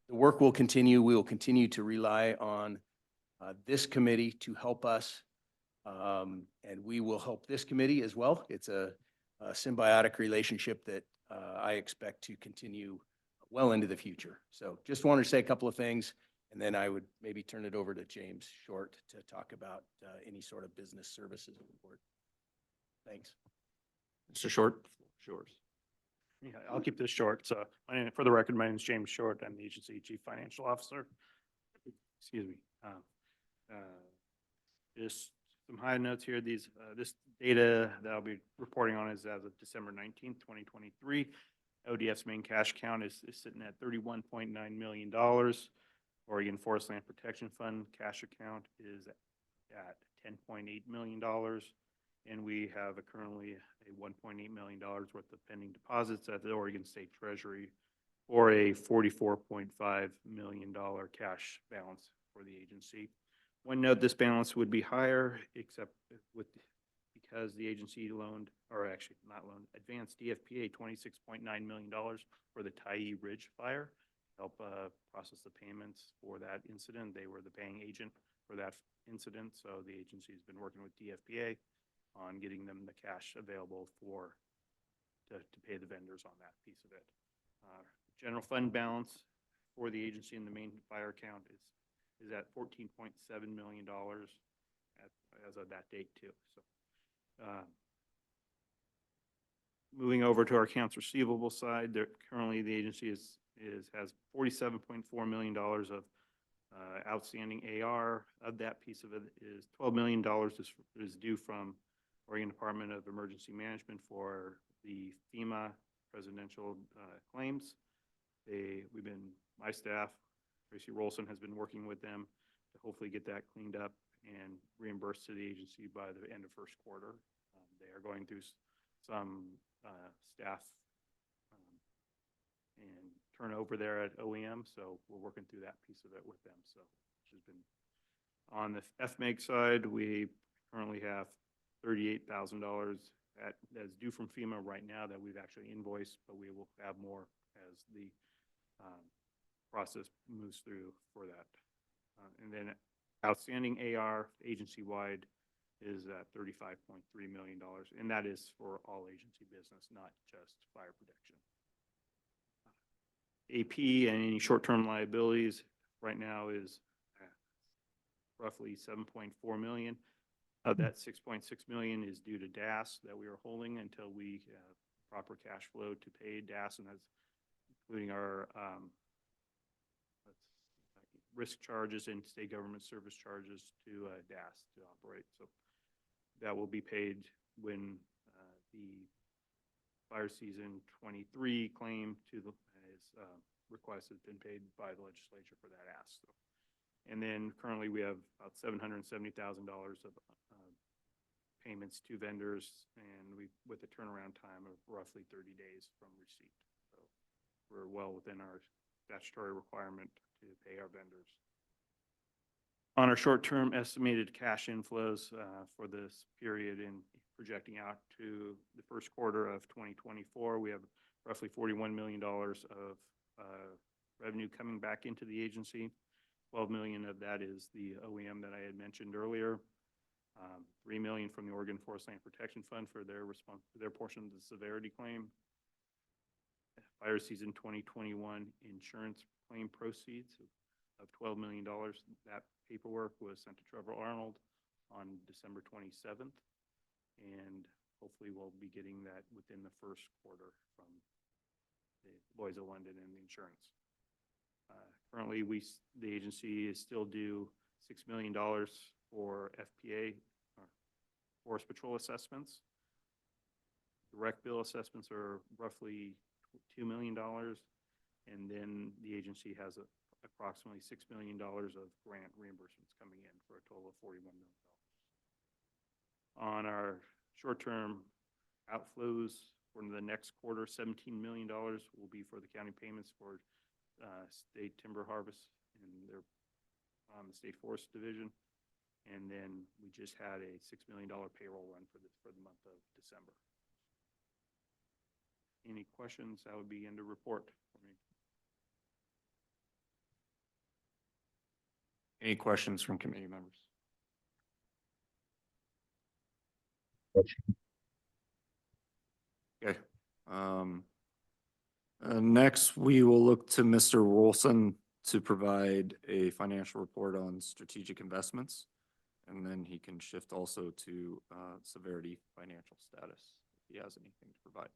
the work will continue. We will continue to rely on this committee to help us, and we will help this committee as well. It's a symbiotic relationship that I expect to continue well into the future. So just wanted to say a couple of things, and then I would maybe turn it over to James Short to talk about any sort of business services report. Thanks. Mr. Short, yours. Yeah, I'll keep this short. So, for the record, my name is James Short. I'm the agency chief financial officer. Excuse me. Just some high notes here. This data that I'll be reporting on is as of December 19th, 2023. ODF's main cash count is sitting at $31.9 million. Oregon Forest Land Protection Fund cash account is at $10.8 million. And we have currently a $1.8 million worth of pending deposits at the Oregon State Treasury for a $44.5 million cash balance for the agency. One note, this balance would be higher because the agency loaned, or actually not loaned, advanced DFPA $26.9 million for the Tyee Ridge fire, help process the payments for that incident. They were the paying agent for that incident, so the agency has been working with DFPA on getting them the cash available to pay the vendors on that piece of it. General fund balance for the agency in the main fire account is at $14.7 million as of that date too. So moving over to our accounts receivable side, currently the agency has $47.4 million of outstanding AR. Of that piece of it is $12 million is due from Oregon Department of Emergency Management for the FEMA presidential claims. My staff, Tracy Rolson, has been working with them to hopefully get that cleaned up and reimbursed to the agency by the end of first quarter. They are going through some staff and turnover there at OEM, so we're working through that piece of it with them. So, which has been on the FMEG side, we currently have $38,000 that's due from FEMA right now that we've actually invoiced, but we will have more as the process moves through for that. And then outstanding AR agency-wide is at $35.3 million, and that is for all agency business, not just fire protection. AP and any short-term liabilities right now is roughly $7.4 million. Of that, $6.6 million is due to DAS that we are holding until we have proper cash flow to pay DAS, and that's including our risk charges and state government service charges to DAS to operate. So that will be paid when the fire season 23 claim to the request has been paid by the legislature for that ask. So, and then currently we have about $770,000 of payments to vendors, and with a turnaround time of roughly 30 days from receipt. So we're well within our statutory requirement to pay our vendors. On our short-term estimated cash inflows for this period and projecting out to the first quarter of 2024, we have roughly $41 million of revenue coming back into the agency. 12 million of that is the OEM that I had mentioned earlier. 3 million from the Oregon Forest Land Protection Fund for their portion of the severity claim. Fire season 2021 insurance claim proceeds of $12 million. That paperwork was sent to Trevor Arnold on December 27th. And hopefully we'll be getting that within the first quarter from the Lloyd's of London and the insurance. Currently, the agency is still due $6 million for FPA, Forest Patrol assessments. Direct bill assessments are roughly $2 million, and then the agency has approximately $6 million of grant reimbursements coming in for a total of $41 million. On our short-term outflows for the next quarter, $17 million will be for the county payments for state timber harvest and their the state forest division. And then we just had a $6 million payroll run for the month of December. Any questions? That would be end of report for me. Any questions from committee members? Okay. Next, we will look to Mr. Wilson to provide a financial report on strategic investments. And then he can shift also to severity financial status if he has anything to provide.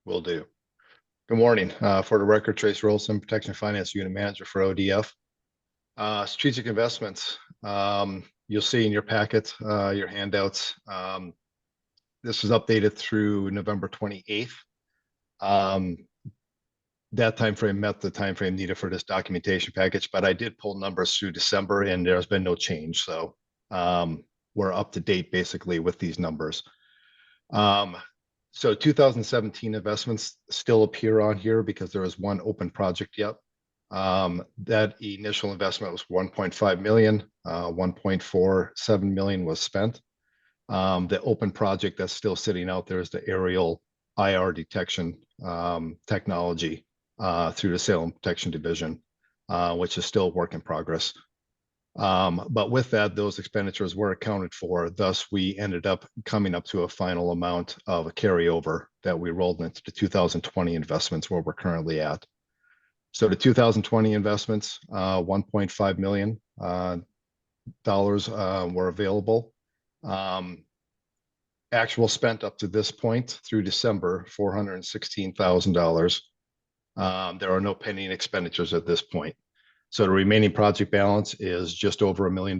Will do. Good morning. For the record, Trace Rolson, Protection Finance Unit Manager for ODF. Strategic investments. You'll see in your packet, your handouts. This was updated through November 28th. That timeframe met the timeframe needed for this documentation package, but I did pull numbers through December and there's been no change. So we're up to date basically with these numbers. So 2017 investments still appear on here because there is one open project yet. That initial investment was 1.5 million, 1.47 million was spent. The open project that's still sitting out there is the aerial IR detection technology through the Salem Protection Division, which is still a work in progress. But with that, those expenditures were accounted for. Thus, we ended up coming up to a final amount of a carryover that we rolled into the 2020 investments where we're currently at. So the 2020 investments, $1.5 million were available. Actual spent up to this point through December, $416,000. There are no pending expenditures at this point. So the remaining project balance is just over $1 million.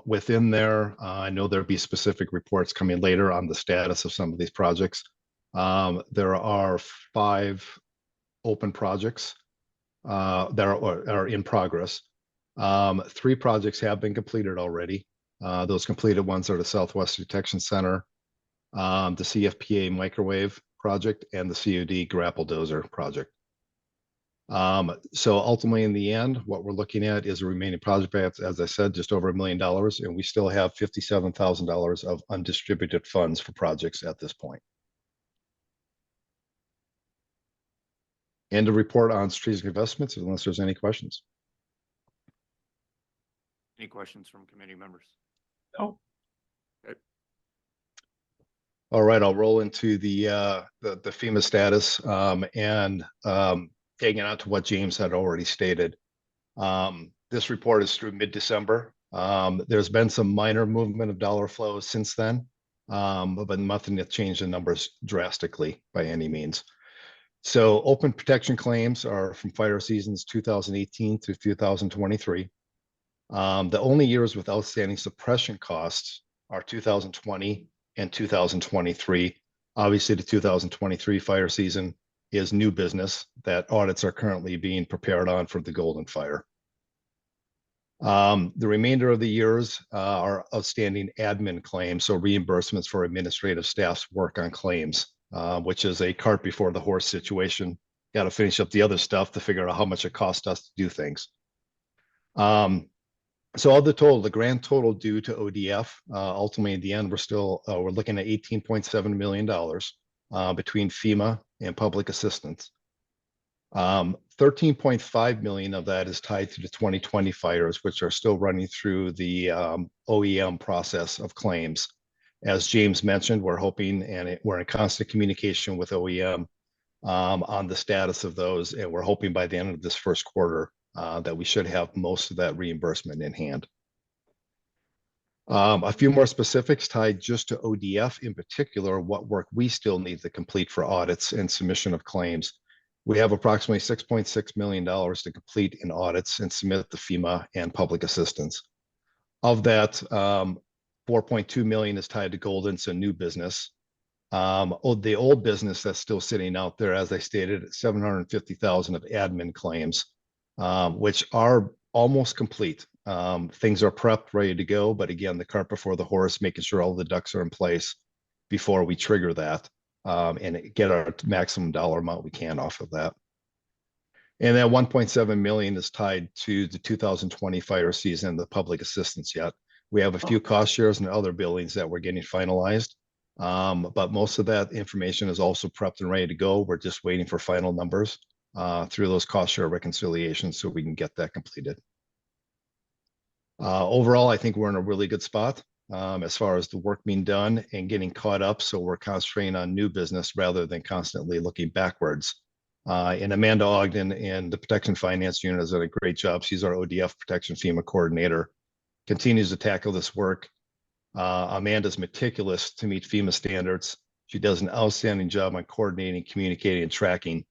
Within there, I know there'll be specific reports coming later on the status of some of these projects. There are 5 open projects that are in progress. 3 projects have been completed already. Those completed ones are the Southwest Detection Center, the CFPA microwave project, and the COD grapple dozer project. So ultimately in the end, what we're looking at is a remaining project balance, as I said, just over $1 million, and we still have $57,000 of undistributed funds for projects at this point. And a report on strategic investments, unless there's any questions. Any questions from committee members? No. Okay. All right, I'll roll into the FEMA status and taking on to what James had already stated. This report is through mid-December. There's been some minor movement of dollar flows since then, but nothing that changed the numbers drastically by any means. So open protection claims are from fire seasons 2018 to 2023. The only years with outstanding suppression costs are 2020 and 2023. Obviously, the 2023 fire season is new business that audits are currently being prepared on for the Golden Fire. The remainder of the years are outstanding admin claims, so reimbursements for administrative staff's work on claims, which is a cart before the horse situation. Got to finish up the other stuff to figure out how much it costs us to do things. So all the total, the grand total due to ODF, ultimately at the end, we're looking at $18.7 million between FEMA and public assistance. 13.5 million of that is tied to the 2020 fires, which are still running through the OEM process of claims. As James mentioned, we're hoping and we're in constant communication with OEM on the status of those, and we're hoping by the end of this first quarter that we should have most of that reimbursement in hand. A few more specifics tied just to ODF, in particular, what work we still need to complete for audits and submission of claims. We have approximately $6.6 million to complete in audits and submit to FEMA and public assistance. Of that, 4.2 million is tied to Golden, so new business. The old business that's still sitting out there, as I stated, 750,000 of admin claims, which are almost complete. Things are prepped, ready to go, but again, the cart before the horse, making sure all the ducks are in place before we trigger that and get our maximum dollar amount we can off of that. And that 1.7 million is tied to the 2020 fire season, the public assistance yet. We have a few cost shares and other billings that we're getting finalized. But most of that information is also prepped and ready to go. We're just waiting for final numbers through those cost share reconciliations so we can get that completed. Overall, I think we're in a really good spot as far as the work being done and getting caught up. So we're concentrating on new business rather than constantly looking backwards. And Amanda Ogden in the Protection Finance Unit has done a great job. She's our ODF Protection FEMA coordinator, continues to tackle this work. Amanda's meticulous to meet FEMA standards. She does an outstanding job on coordinating, communicating, and tracking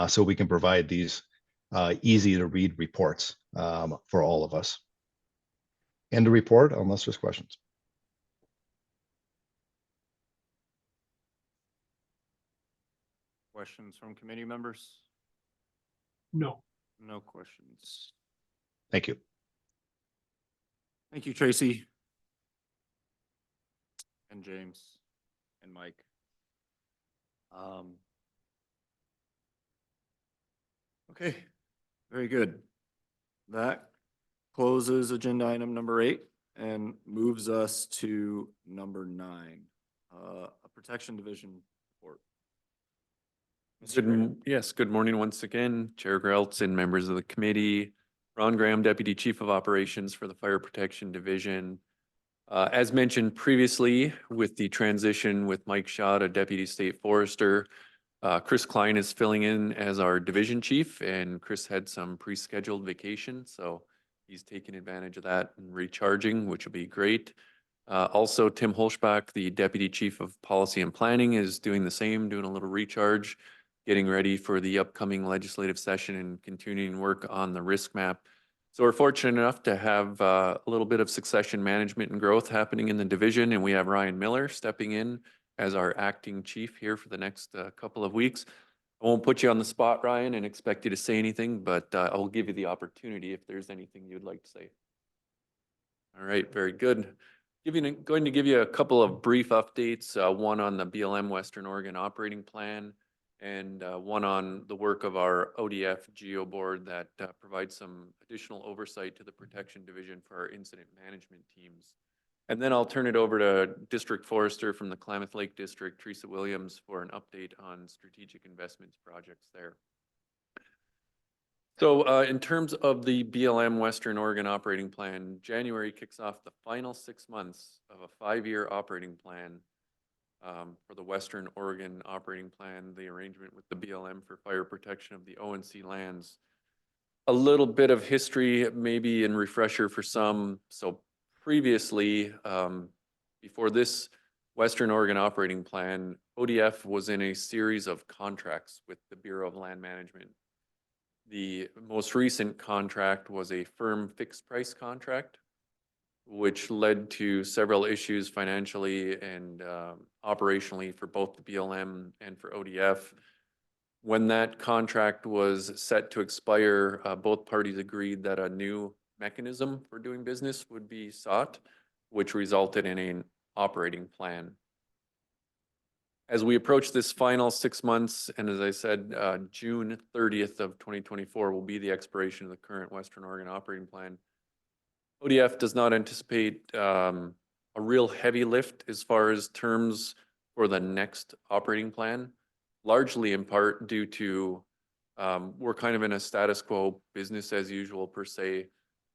so we can provide these easy to read reports for all of us. End of report, unless there's questions. Questions from committee members? No. No questions. Thank you. Thank you, Tracy. And James and Mike. Okay, very good. That closes agenda item number 8 and moves us to number 9, a protection division report. Yes, good morning once again, Chair Greltz and members of the committee. Ron Graham, Deputy Chief of Operations for the Fire Protection Division. As mentioned previously, with the transition with Mike Shaw to Deputy State Forester, Chris Klein is filling in as our division chief, and Chris had some pre-scheduled vacation, so he's taking advantage of that and recharging, which will be great. Also, Tim Holschbach, the Deputy Chief of Policy and Planning, is doing the same, doing a little recharge, getting ready for the upcoming legislative session and continuing work on the risk map. So we're fortunate enough to have a little bit of succession management and growth happening in the division, and we have Ryan Miller stepping in as our acting chief here for the next couple of weeks. I won't put you on the spot, Ryan, and expect you to say anything, but I'll give you the opportunity if there's anything you'd like to say. All right, very good. Going to give you a couple of brief updates, one on the BLM Western Oregon operating plan, and one on the work of our ODF Geo Board that provides some additional oversight to the Protection Division for our incident management teams. And then I'll turn it over to District Forester from the Klamath Lake District, Teresa Williams, for an update on strategic investments projects there. So in terms of the BLM Western Oregon operating plan, January kicks off the final 6 months of a 5-year operating plan for the Western Oregon operating plan, the arrangement with the BLM for fire protection of the ONC lands. A little bit of history, maybe in refresher for some. So previously, before this Western Oregon operating plan, ODF was in a series of contracts with the Bureau of Land Management. The most recent contract was a firm fixed price contract, which led to several issues financially and operationally for both the BLM and for ODF. When that contract was set to expire, both parties agreed that a new mechanism for doing business would be sought, which resulted in an operating plan. As we approach this final 6 months, and as I said, June 30th of 2024 will be the expiration of the current Western Oregon operating plan. ODF does not anticipate a real heavy lift as far as terms for the next operating plan, largely in part due to we're kind of in a status quo, business as usual per se.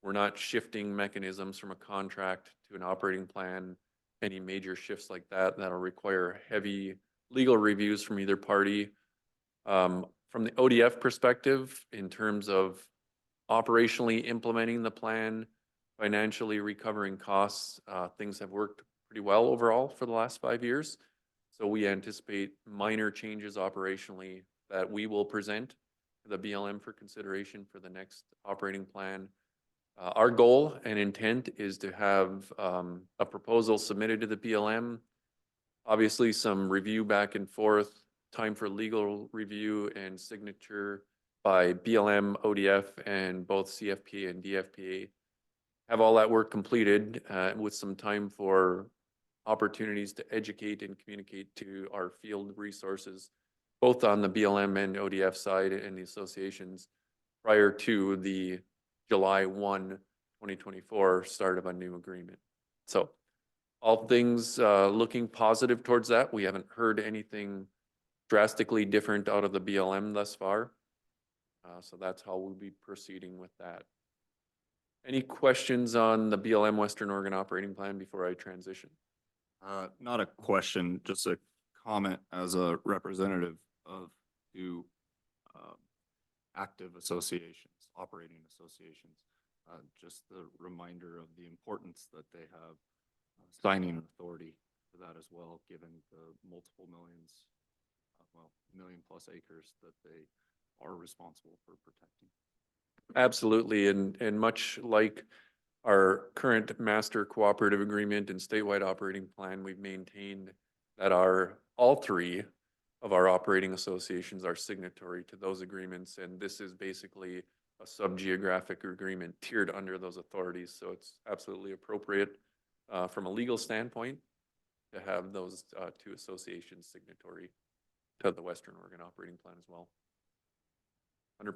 We're not shifting mechanisms from a contract to an operating plan. Any major shifts like that, that'll require heavy legal reviews from either party. From the ODF perspective, in terms of operationally implementing the plan, financially recovering costs, things have worked pretty well overall for the last 5 years. So we anticipate minor changes operationally that we will present to the BLM for consideration for the next operating plan. Our goal and intent is to have a proposal submitted to the BLM, obviously some review back and forth, time for legal review and signature by BLM, ODF, and both CFPA and DFPA. Have all that work completed with some time for opportunities to educate and communicate to our field resources, both on the BLM and ODF side and the associations prior to the July 1, 2024 start of a new agreement. So all things looking positive towards that. We haven't heard anything drastically different out of the BLM thus far. So that's how we'll be proceeding with that. Any questions on the BLM Western Oregon operating plan before I transition? Not a question, just a comment as a representative of two active associations, operating associations. Just the reminder of the importance that they have signing authority for that as well, given the multiple millions, well, 1,000,000+ acres that they are responsible for protecting. Absolutely, and much like our current master cooperative agreement and statewide operating plan, we've maintained that all three of our operating associations are signatory to those agreements, and this is basically a sub-geographic agreement tiered under those authorities, so it's absolutely appropriate from a legal standpoint to have those two associations signatory to the Western Oregon operating plan as well. 100%.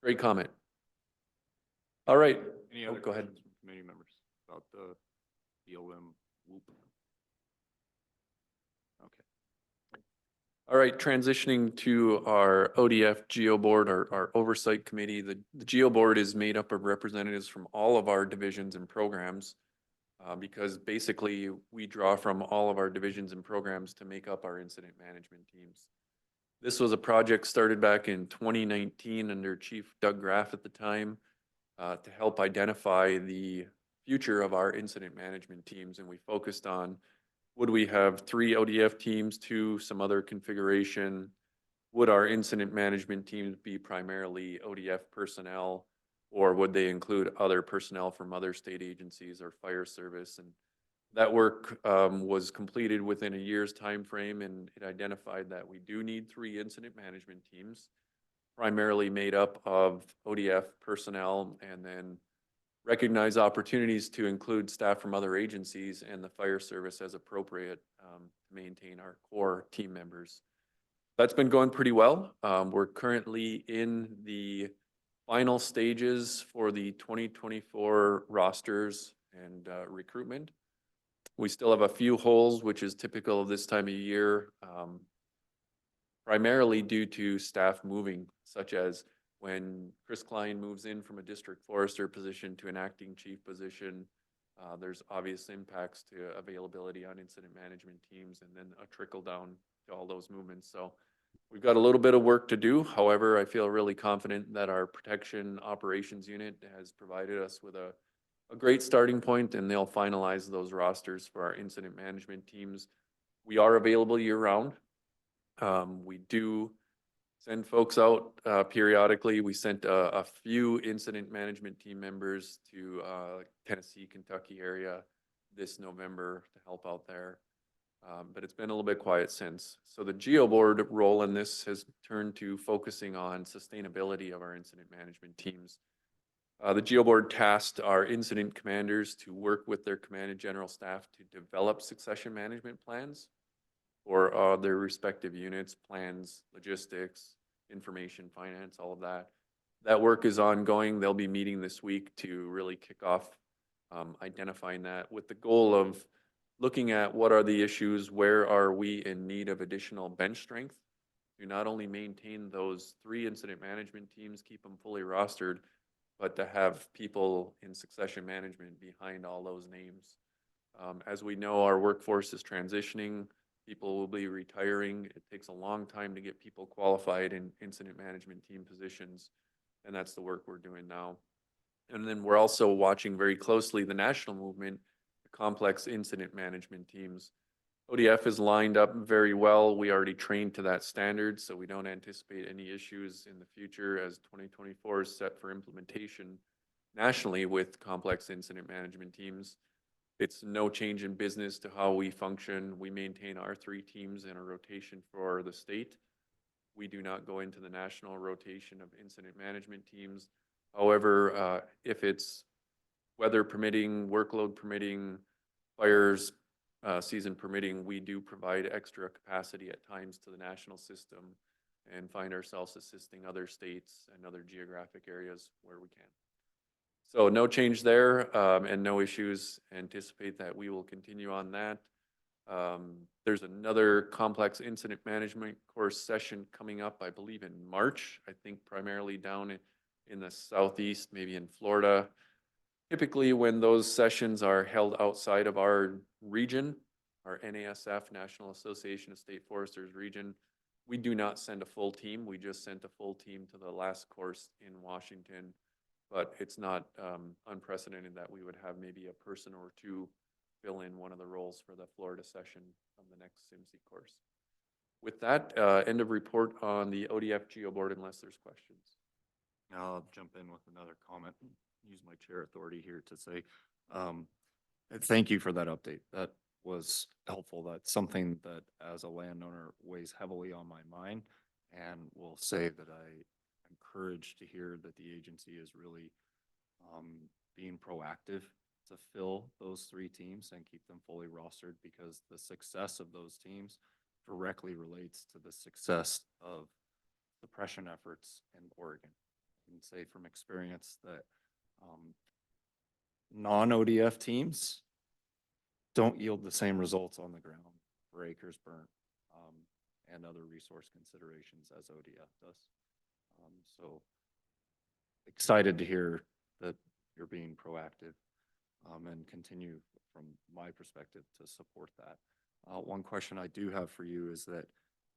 Great comment. All right. Any other go ahead. questions from committee members about the BLM whoop? Okay. All right, transitioning to our ODF Geo Board, our oversight committee. The Geo Board is made up of representatives from all of our divisions and programs because basically we draw from all of our divisions and programs to make up our incident management teams. This was a project started back in 2019 under Chief Doug Graff at the time to help identify the future of our incident management teams. And we focused on, would we have 3 ODF teams, 2, some other configuration? Would our incident management teams be primarily ODF personnel, or would they include other personnel from other state agencies or fire service? And that work was completed within a year's time frame, and it identified that we do need 3 incident management teams, primarily made up of ODF personnel, and then recognize opportunities to include staff from other agencies and the fire service as appropriate to maintain our core team members. That's been going pretty well. We're currently in the final stages for the 2024 rosters and recruitment. We still have a few holes, which is typical of this time of year, primarily due to staff moving, such as when Chris Klein moves in from a district forester position to an acting chief position, there's obvious impacts to availability on incident management teams, and then a trickle down to all those movements. So we've got a little bit of work to do. However, I feel really confident that our protection operations unit has provided us with a great starting point, and they'll finalize those rosters for our incident management teams. We are available year round. We do send folks out periodically. We sent a few incident management team members to Tennessee, Kentucky area this November to help out there. But it's been a little bit quiet since. So the Geo Board role in this has turned to focusing on sustainability of our incident management teams. The Geo Board tasked our incident commanders to work with their command and general staff to develop succession management plans for their respective units, plans, logistics, information, finance, all of that. That work is ongoing. They'll be meeting this week to really kick off identifying that with the goal of looking at what are the issues, where are we in need of additional bench strength to not only maintain those 3 incident management teams, keep them fully rostered, but to have people in succession management behind all those names. As we know, our workforce is transitioning. People will be retiring. It takes a long time to get people qualified in incident management team positions, and that's the work we're doing now. And then we're also watching very closely the national movement, the complex incident management teams. ODF is lined up very well. We already trained to that standard, so we don't anticipate any issues in the future as 2024 is set for implementation nationally with complex incident management teams. It's no change in business to how we function. We maintain our 3 teams in a rotation for the state. We do not go into the national rotation of incident management teams. However, if it's weather permitting, workload permitting, fires, season permitting, we do provide extra capacity at times to the national system and find ourselves assisting other states and other geographic areas where we can. So no change there and no issues. Anticipate that we will continue on that. There's another complex incident management course session coming up, I believe in March, I think primarily down in the Southeast, maybe in Florida. Typically when those sessions are held outside of our region, our NASF, National Association of State Foresters region, we do not send a full team. We just sent a full team to the last course in Washington, but it's not unprecedented that we would have maybe a person or 2 fill in one of the roles for the Florida session of the next SIMC course. With that, end of report on the ODF Geo Board unless there's questions. I'll jump in with another comment, use my chair authority here to say, thank you for that update. That was helpful. That's something that as a landowner weighs heavily on my mind, and will say that I encouraged to hear that the agency is really being proactive to fill those 3 teams and keep them fully rostered, because the success of those teams directly relates to the success of suppression efforts in Oregon. I can say from experience that non-ODF teams don't yield the same results on the ground for acres burnt and other resource considerations as ODF does. So excited to hear that you're being proactive and continue from my perspective to support that. One question I do have for you is that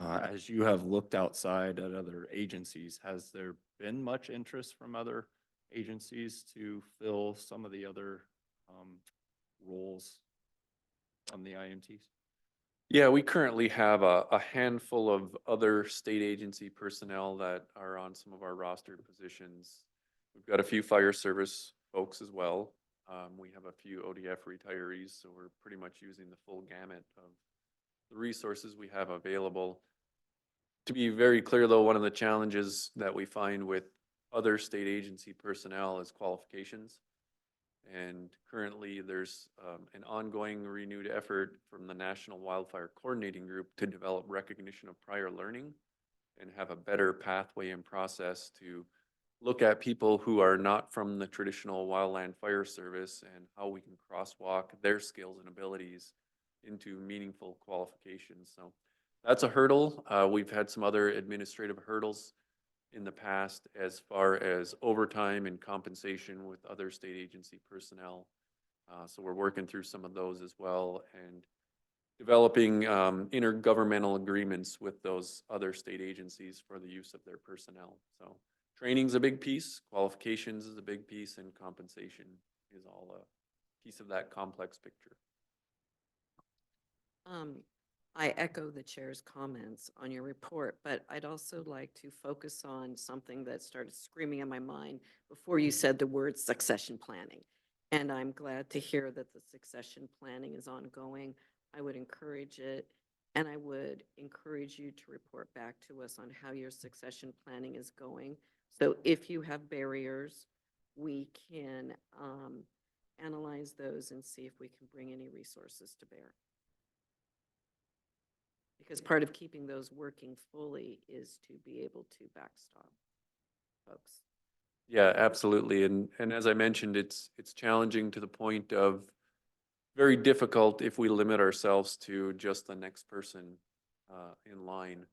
as you have looked outside at other agencies, has there been much interest from other agencies to fill some of the other roles on the IMTs? Yeah, we currently have a handful of other state agency personnel that are on some of our rostered positions. We've got a few fire service folks as well. We have a few ODF retirees, so we're pretty much using the full gamut of the resources we have available. To be very clear though, one of the challenges that we find with other state agency personnel is qualifications. And currently there's an ongoing renewed effort from the National Wildfire Coordinating Group to develop recognition of prior learning and have a better pathway and process to look at people who are not from the traditional wildland fire service and how we can crosswalk their skills and abilities into meaningful qualifications. So that's a hurdle. We've had some other administrative hurdles in the past as far as overtime and compensation with other state agency personnel. So we're working through some of those as well and developing intergovernmental agreements with those other state agencies for the use of their personnel. So training's a big piece, qualifications is a big piece, and compensation is all a piece of that complex picture. I echo the chair's comments on your report, but I'd also like to focus on something that started screaming in my mind before you said the word succession planning. And I'm glad to hear that the succession planning is ongoing. I would encourage it, and I would encourage you to report back to us on how your succession planning is going. So if you have barriers, we can analyze those and see if we can bring any resources to bear. Because part of keeping those working fully is to be able to backstop folks. Yeah, absolutely. And as I mentioned, it's challenging to the point of very difficult if we limit ourselves to just the next person in line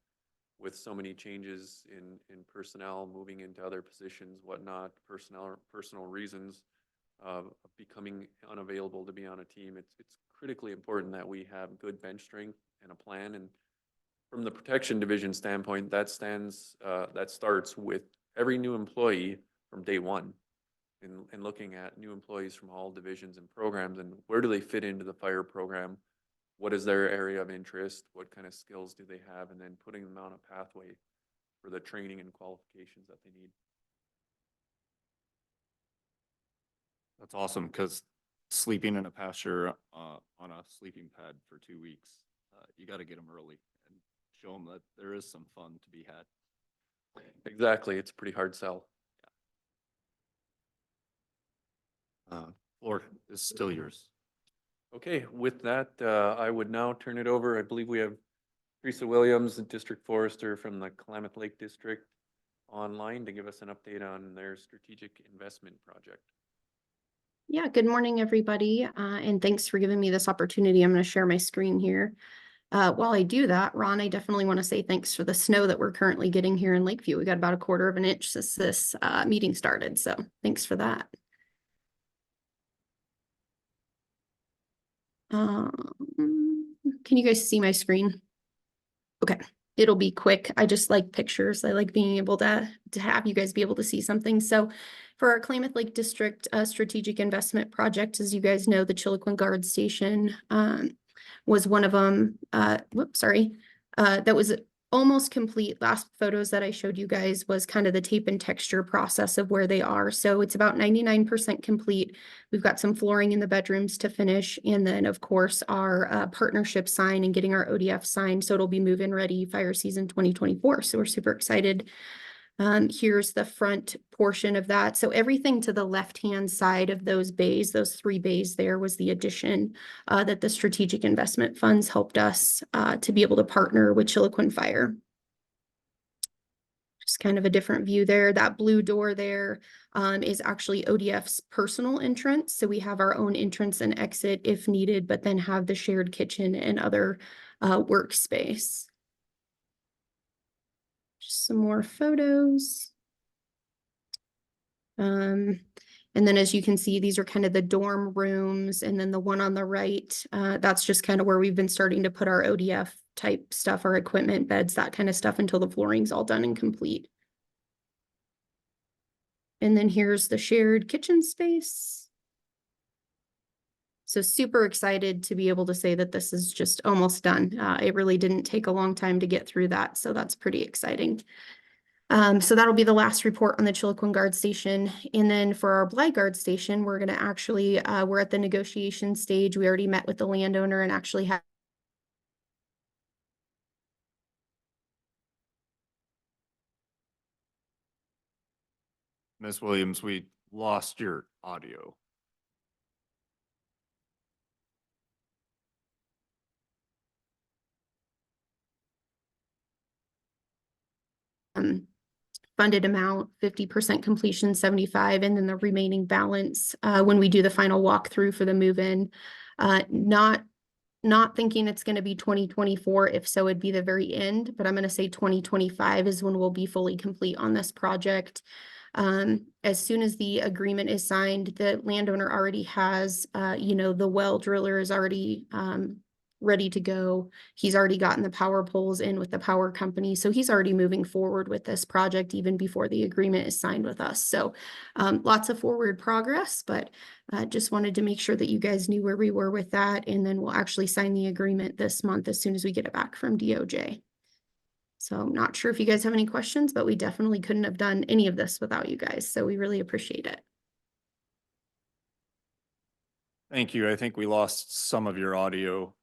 with so many changes in personnel, moving into other positions, whatnot, personal reasons of becoming unavailable to be on a team. It's critically important that we have good bench strength and a plan. And from the protection division standpoint, that starts with every new employee from day one, and looking at new employees from all divisions and programs and where do they fit into the fire program? What is their area of interest? What kind of skills do they have? And then putting them on a pathway for the training and qualifications that they need. That's awesome, because sleeping in a pasture on a sleeping pad for 2 weeks, you got to get them early and show them that there is some fun to be had. Exactly. It's a pretty hard sell. Floor is still yours. Okay, with that, I would now turn it over. I believe we have Teresa Williams, the District Forester from the Klamath Lake District, online to give us an update on their strategic investment project. Yeah, good morning, everybody, and thanks for giving me this opportunity. I'm going to share my screen here. While I do that, Ron, I definitely want to say thanks for the snow that we're currently getting here in Lakeview. We got about 1/4 of an inch since this meeting started, so thanks for that. Can you guys see my screen? Okay, it'll be quick. I just like pictures. I like being able to have you guys be able to see something. So for our Klamath Lake District strategic investment project, as you guys know, the Chiloquin Guard Station was one of them. That was almost complete. Last photos that I showed you guys was kind of the tape and texture process of where they are. So it's about 99% complete. We've got some flooring in the bedrooms to finish. And then of course our partnership sign and getting our ODF signed. So it'll be move-in ready fire season 2024. So we're super excited. Here's the front portion of that. So everything to the left-hand side of those bays, those 3 bays there, was the addition that the strategic investment funds helped us to be able to partner with Chiloquin Fire. Just kind of a different view there. That blue door there is actually ODF's personal entrance. So we have our own entrance and exit if needed, but then have the shared kitchen and other workspace. Just some more photos. And then as you can see, these are kind of the dorm rooms. And then the one on the right, that's just kind of where we've been starting to put our ODF type stuff, our equipment, beds, that kind of stuff until the flooring's all done and complete. And then here's the shared kitchen space. So super excited to be able to say that this is just almost done. It really didn't take a long time to get through that. So that's pretty exciting. So that'll be the last report on the Chiloquin Guard Station. And then for our Bly Guard Station, we're going to actually, we're at the negotiation stage. We already met with the landowner and actually have Ms. Williams, we lost your audio. funded amount, 50% completion, 75, and then the remaining balance when we do the final walkthrough for the move-in. Not thinking it's going to be 2024. If so, it'd be the very end, but I'm going to say 2025 is when we'll be fully complete on this project. As soon as the agreement is signed, the landowner already has, the well driller is already ready to go. He's already gotten the power poles in with the power company. So he's already moving forward with this project even before the agreement is signed with us. So lots of forward progress, but just wanted to make sure that you guys knew where we were with that. And then we'll actually sign the agreement this month as soon as we get it back from DOJ. So I'm not sure if you guys have any questions, but we definitely couldn't have done any of this without you guys. So we really appreciate it. Thank you. I think we lost some of your audio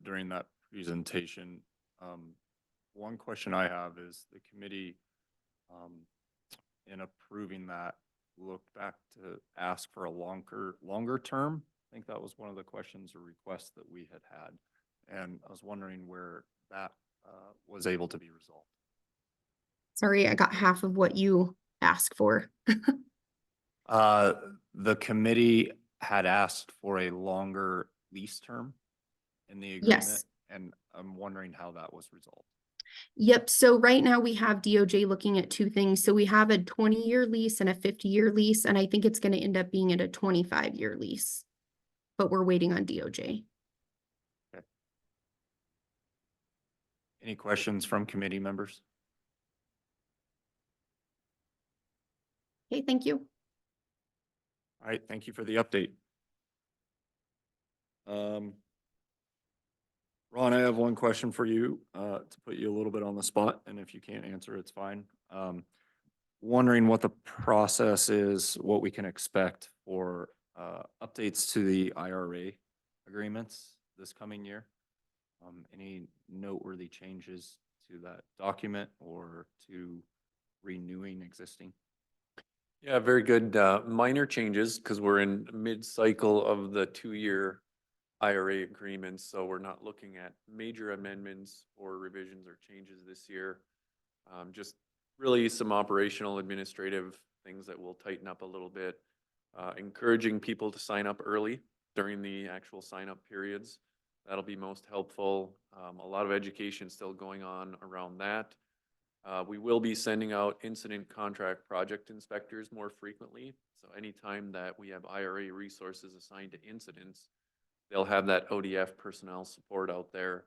during that presentation. One question I have is the committee, in approving that, looked back to ask for a longer term. I think that was one of the questions or requests that we had. and I was wondering where that was able to be resolved. Sorry, I got half of what you asked for. The committee had asked for a longer lease term in the agreement, Yes. and I'm wondering how that was resolved. Yep. So right now we have DOJ looking at two things. So we have a 20-year lease and a 50-year lease, and I think it's going to end up being at a 25-year lease. But we're waiting on DOJ. Any questions from committee members? Okay, thank you. All right, thank you for the update. Ron, I have one question for you, to put you a little bit on the spot, and if you can't answer, it's fine. Wondering what the process is, what we can expect for, updates to the IRA agreements this coming year? Any noteworthy changes to that document or to renewing existing? Yeah, very good. Minor changes because we're in mid-cycle of the 2-year IRA agreements, so we're not looking at major amendments or revisions or changes this year. Just really some operational administrative things that will tighten up a little bit. Encouraging people to sign up early during the actual sign-up periods. That'll be most helpful. A lot of education still going on around that. We will be sending out incident contract project inspectors more frequently. So anytime that we have IRA resources assigned to incidents, they'll have that ODF personnel support out there,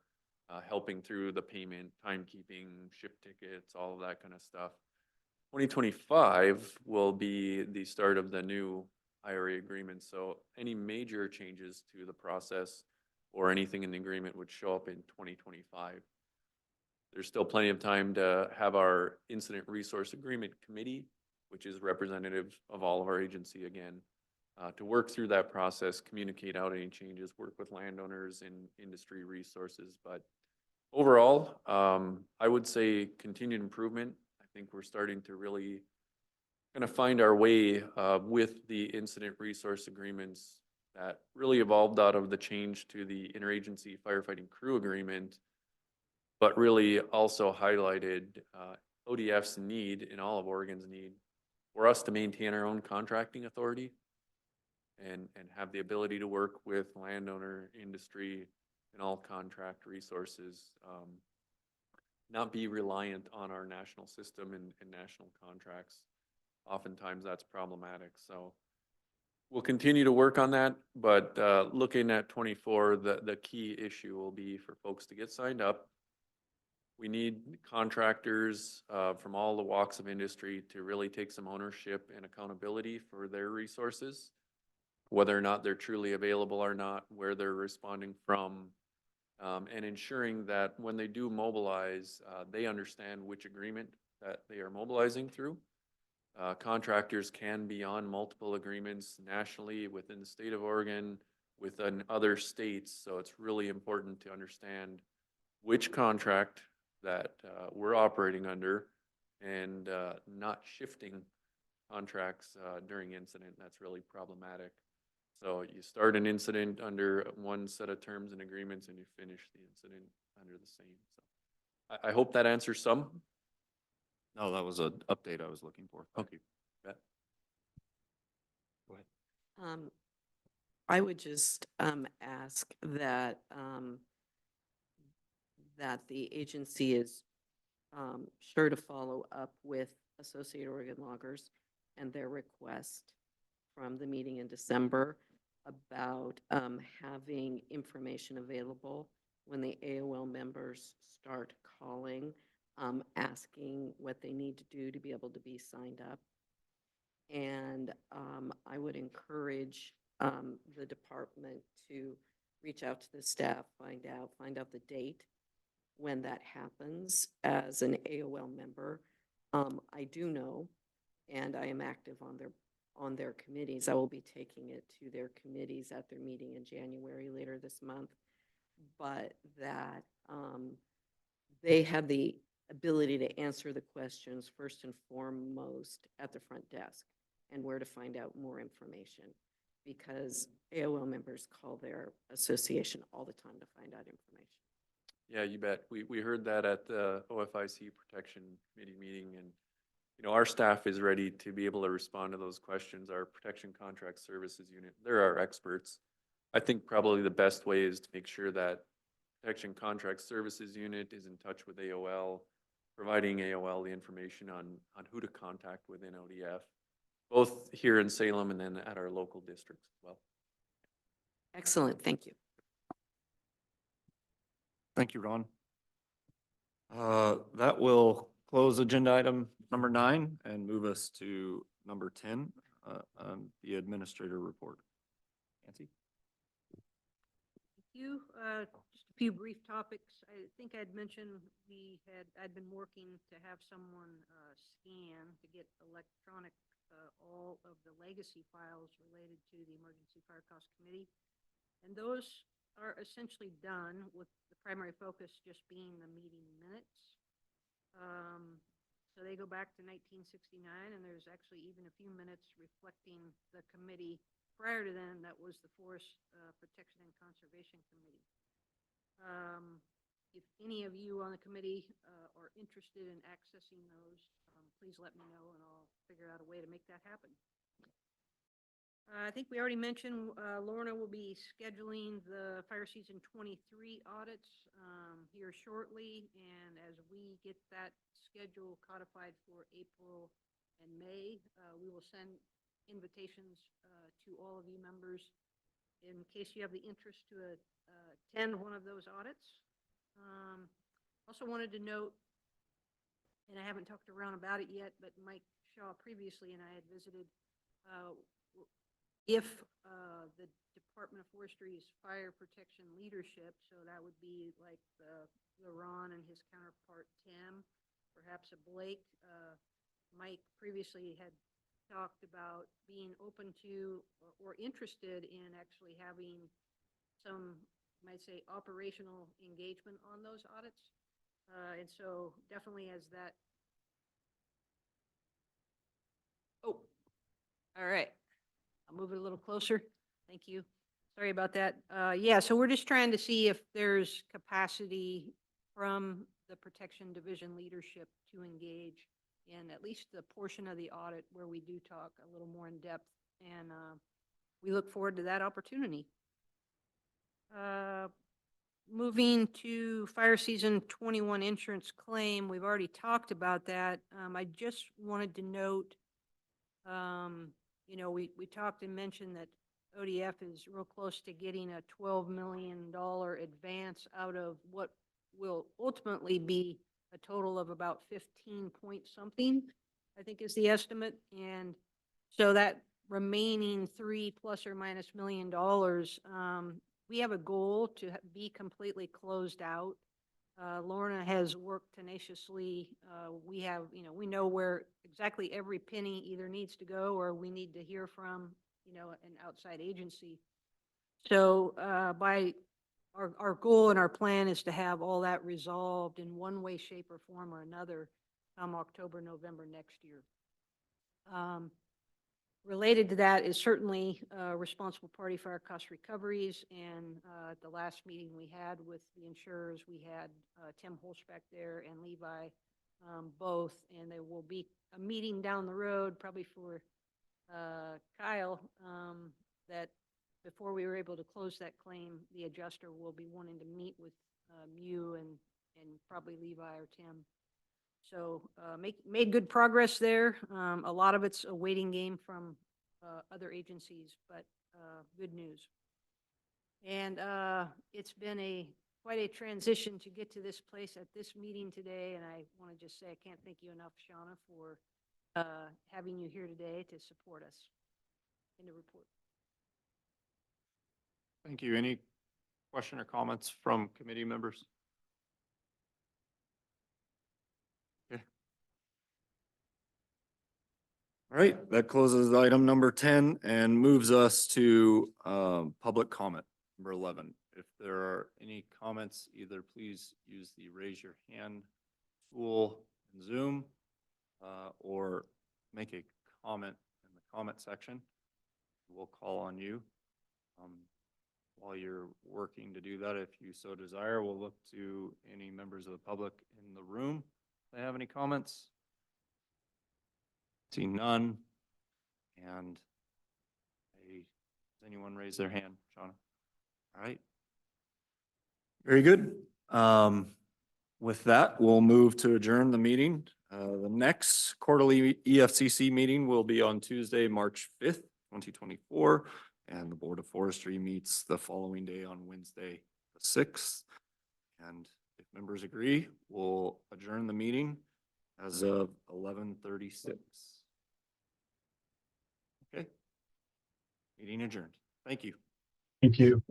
helping through the payment, timekeeping, ship tickets, all of that kind of stuff. 2025 will be the start of the new IRA agreement. So any major changes to the process or anything in the agreement would show up in 2025. There's still plenty of time to have our Incident Resource Agreement Committee, which is representative of all of our agency again, to work through that process, communicate out any changes, work with landowners and industry resources. But overall, I would say continued improvement. I think we're starting to really kind of find our way with the incident resource agreements that really evolved out of the change to the interagency firefighting crew agreement, but really also highlighted ODF's need and all of Oregon's need for us to maintain our own contracting authority and have the ability to work with landowner, industry, and all contract resources, not be reliant on our national system and national contracts. Oftentimes that's problematic. So we'll continue to work on that, but looking at 24, the key issue will be for folks to get signed up. We need contractors from all the walks of industry to really take some ownership and accountability for their resources, whether or not they're truly available or not, where they're responding from, and ensuring that when they do mobilize, they understand which agreement that they are mobilizing through. Contractors can be on multiple agreements nationally within the state of Oregon, within other states, so it's really important to understand which contract that we're operating under and not shifting contracts during incident. That's really problematic. So you start an incident under one set of terms and agreements and you finish the incident under the same. So I hope that answers some. No, that was an update I was looking for. Thank you. Bet. Go ahead. I would just ask that that the agency is sure to follow up with Associated Oregon Loggers and their request from the meeting in December about having information available when the AOL members start calling, asking what they need to do to be able to be signed up. And I would encourage the department to reach out to the staff, find out the date when that happens as an AOL member. I do know, and I am active on their committees. I will be taking it to their committees at their meeting in January later this month, but that they have the ability to answer the questions first and foremost at the front desk and where to find out more information, because AOL members call their association all the time to find out information. Yeah, you bet. We heard that at the OFIC Protection Committee meeting, and, you know, our staff is ready to be able to respond to those questions. Our Protection Contract Services Unit, they're our experts. I think probably the best way is to make sure that Protection Contract Services Unit is in touch with AOL, providing AOL the information on who to contact within ODF, both here in Salem and then at our local districts as well. Excellent, thank you. Thank you, Ron. That will close agenda item number 9 and move us to number 10, the administrator report. Nancy? Thank you. Just a few brief topics. I think I'd mentioned I'd been working to have someone scan to get electronic all of the legacy files related to the Emergency Fire Cost Committee. And those are essentially done, with the primary focus just being the meeting minutes. So they go back to 1969, and there's actually even a few minutes reflecting the committee prior to then. That was the Forest Protection and Conservation Committee. If any of you on the committee are interested in accessing those, please let me know, and I'll figure out a way to make that happen. I think we already mentioned Lorna will be scheduling the fire season 23 audits here shortly, and as we get that schedule codified for April and May, we will send invitations to all of you members in case you have the interest to attend one of those audits. Also wanted to note, and I haven't talked around about it yet, but Mike Shaw previously and I had visited, if the Department of Forestry's fire protection leadership, so that would be like the Ron and his counterpart Tim, perhaps a Blake. Mike previously had talked about being open to or interested in actually having some, you might say, operational engagement on those audits. And so definitely as that. Oh, all right. I'll move it a little closer. Thank you. Sorry about that. Yeah, so we're just trying to see if there's capacity from the Protection Division leadership to engage in at least the portion of the audit where we do talk a little more in depth, and we look forward to that opportunity. Moving to fire season 21 insurance claim, we've already talked about that. I just wanted to note, you know, we talked and mentioned that ODF is real close to getting a $12 million advance out of what will ultimately be a total of about 15 point something, I think is the estimate. And so that remaining $3± million, we have a goal to be completely closed out. Lorna has worked tenaciously. We have, you know, we know where exactly every penny either needs to go or we need to hear from, you know, an outside agency. So by our goal and our plan is to have all that resolved in one way, shape, or form or another come October, November next year. Related to that is certainly responsible party fire cost recoveries, and at the last meeting we had with the insurers, we had Tim Holzbeck there and Levi both, and there will be a meeting down the road, probably for Kyle, that before we were able to close that claim, the adjuster will be wanting to meet with you and probably Levi or Tim. So made good progress there. A lot of it's a waiting game from other agencies, but good news. And it's been quite a transition to get to this place at this meeting today. And I want to just say I can't thank you enough, Shauna, for having you here today to support us in the report. Thank you. Any question or comments from committee members? Okay. All right, that closes item number 10 and moves us to public comment, number 11. If there are any comments, either please use the raise your hand tool in Zoom or make a comment in the comment section. We'll call on you. while you're working to do that, if you so desire, we'll look to any members of the public in the room. If they have any comments? See none. And does anyone raise their hand, Shauna? All right. Very good. With that, we'll move to adjourn the meeting. The next quarterly EFCC meeting will be on Tuesday, March 5th, 2024. And the Board of Forestry meets the following day on Wednesday, the 6th. And if members agree, we'll adjourn the meeting as of 11:36. Okay. Meeting adjourned. Thank you. Thank you.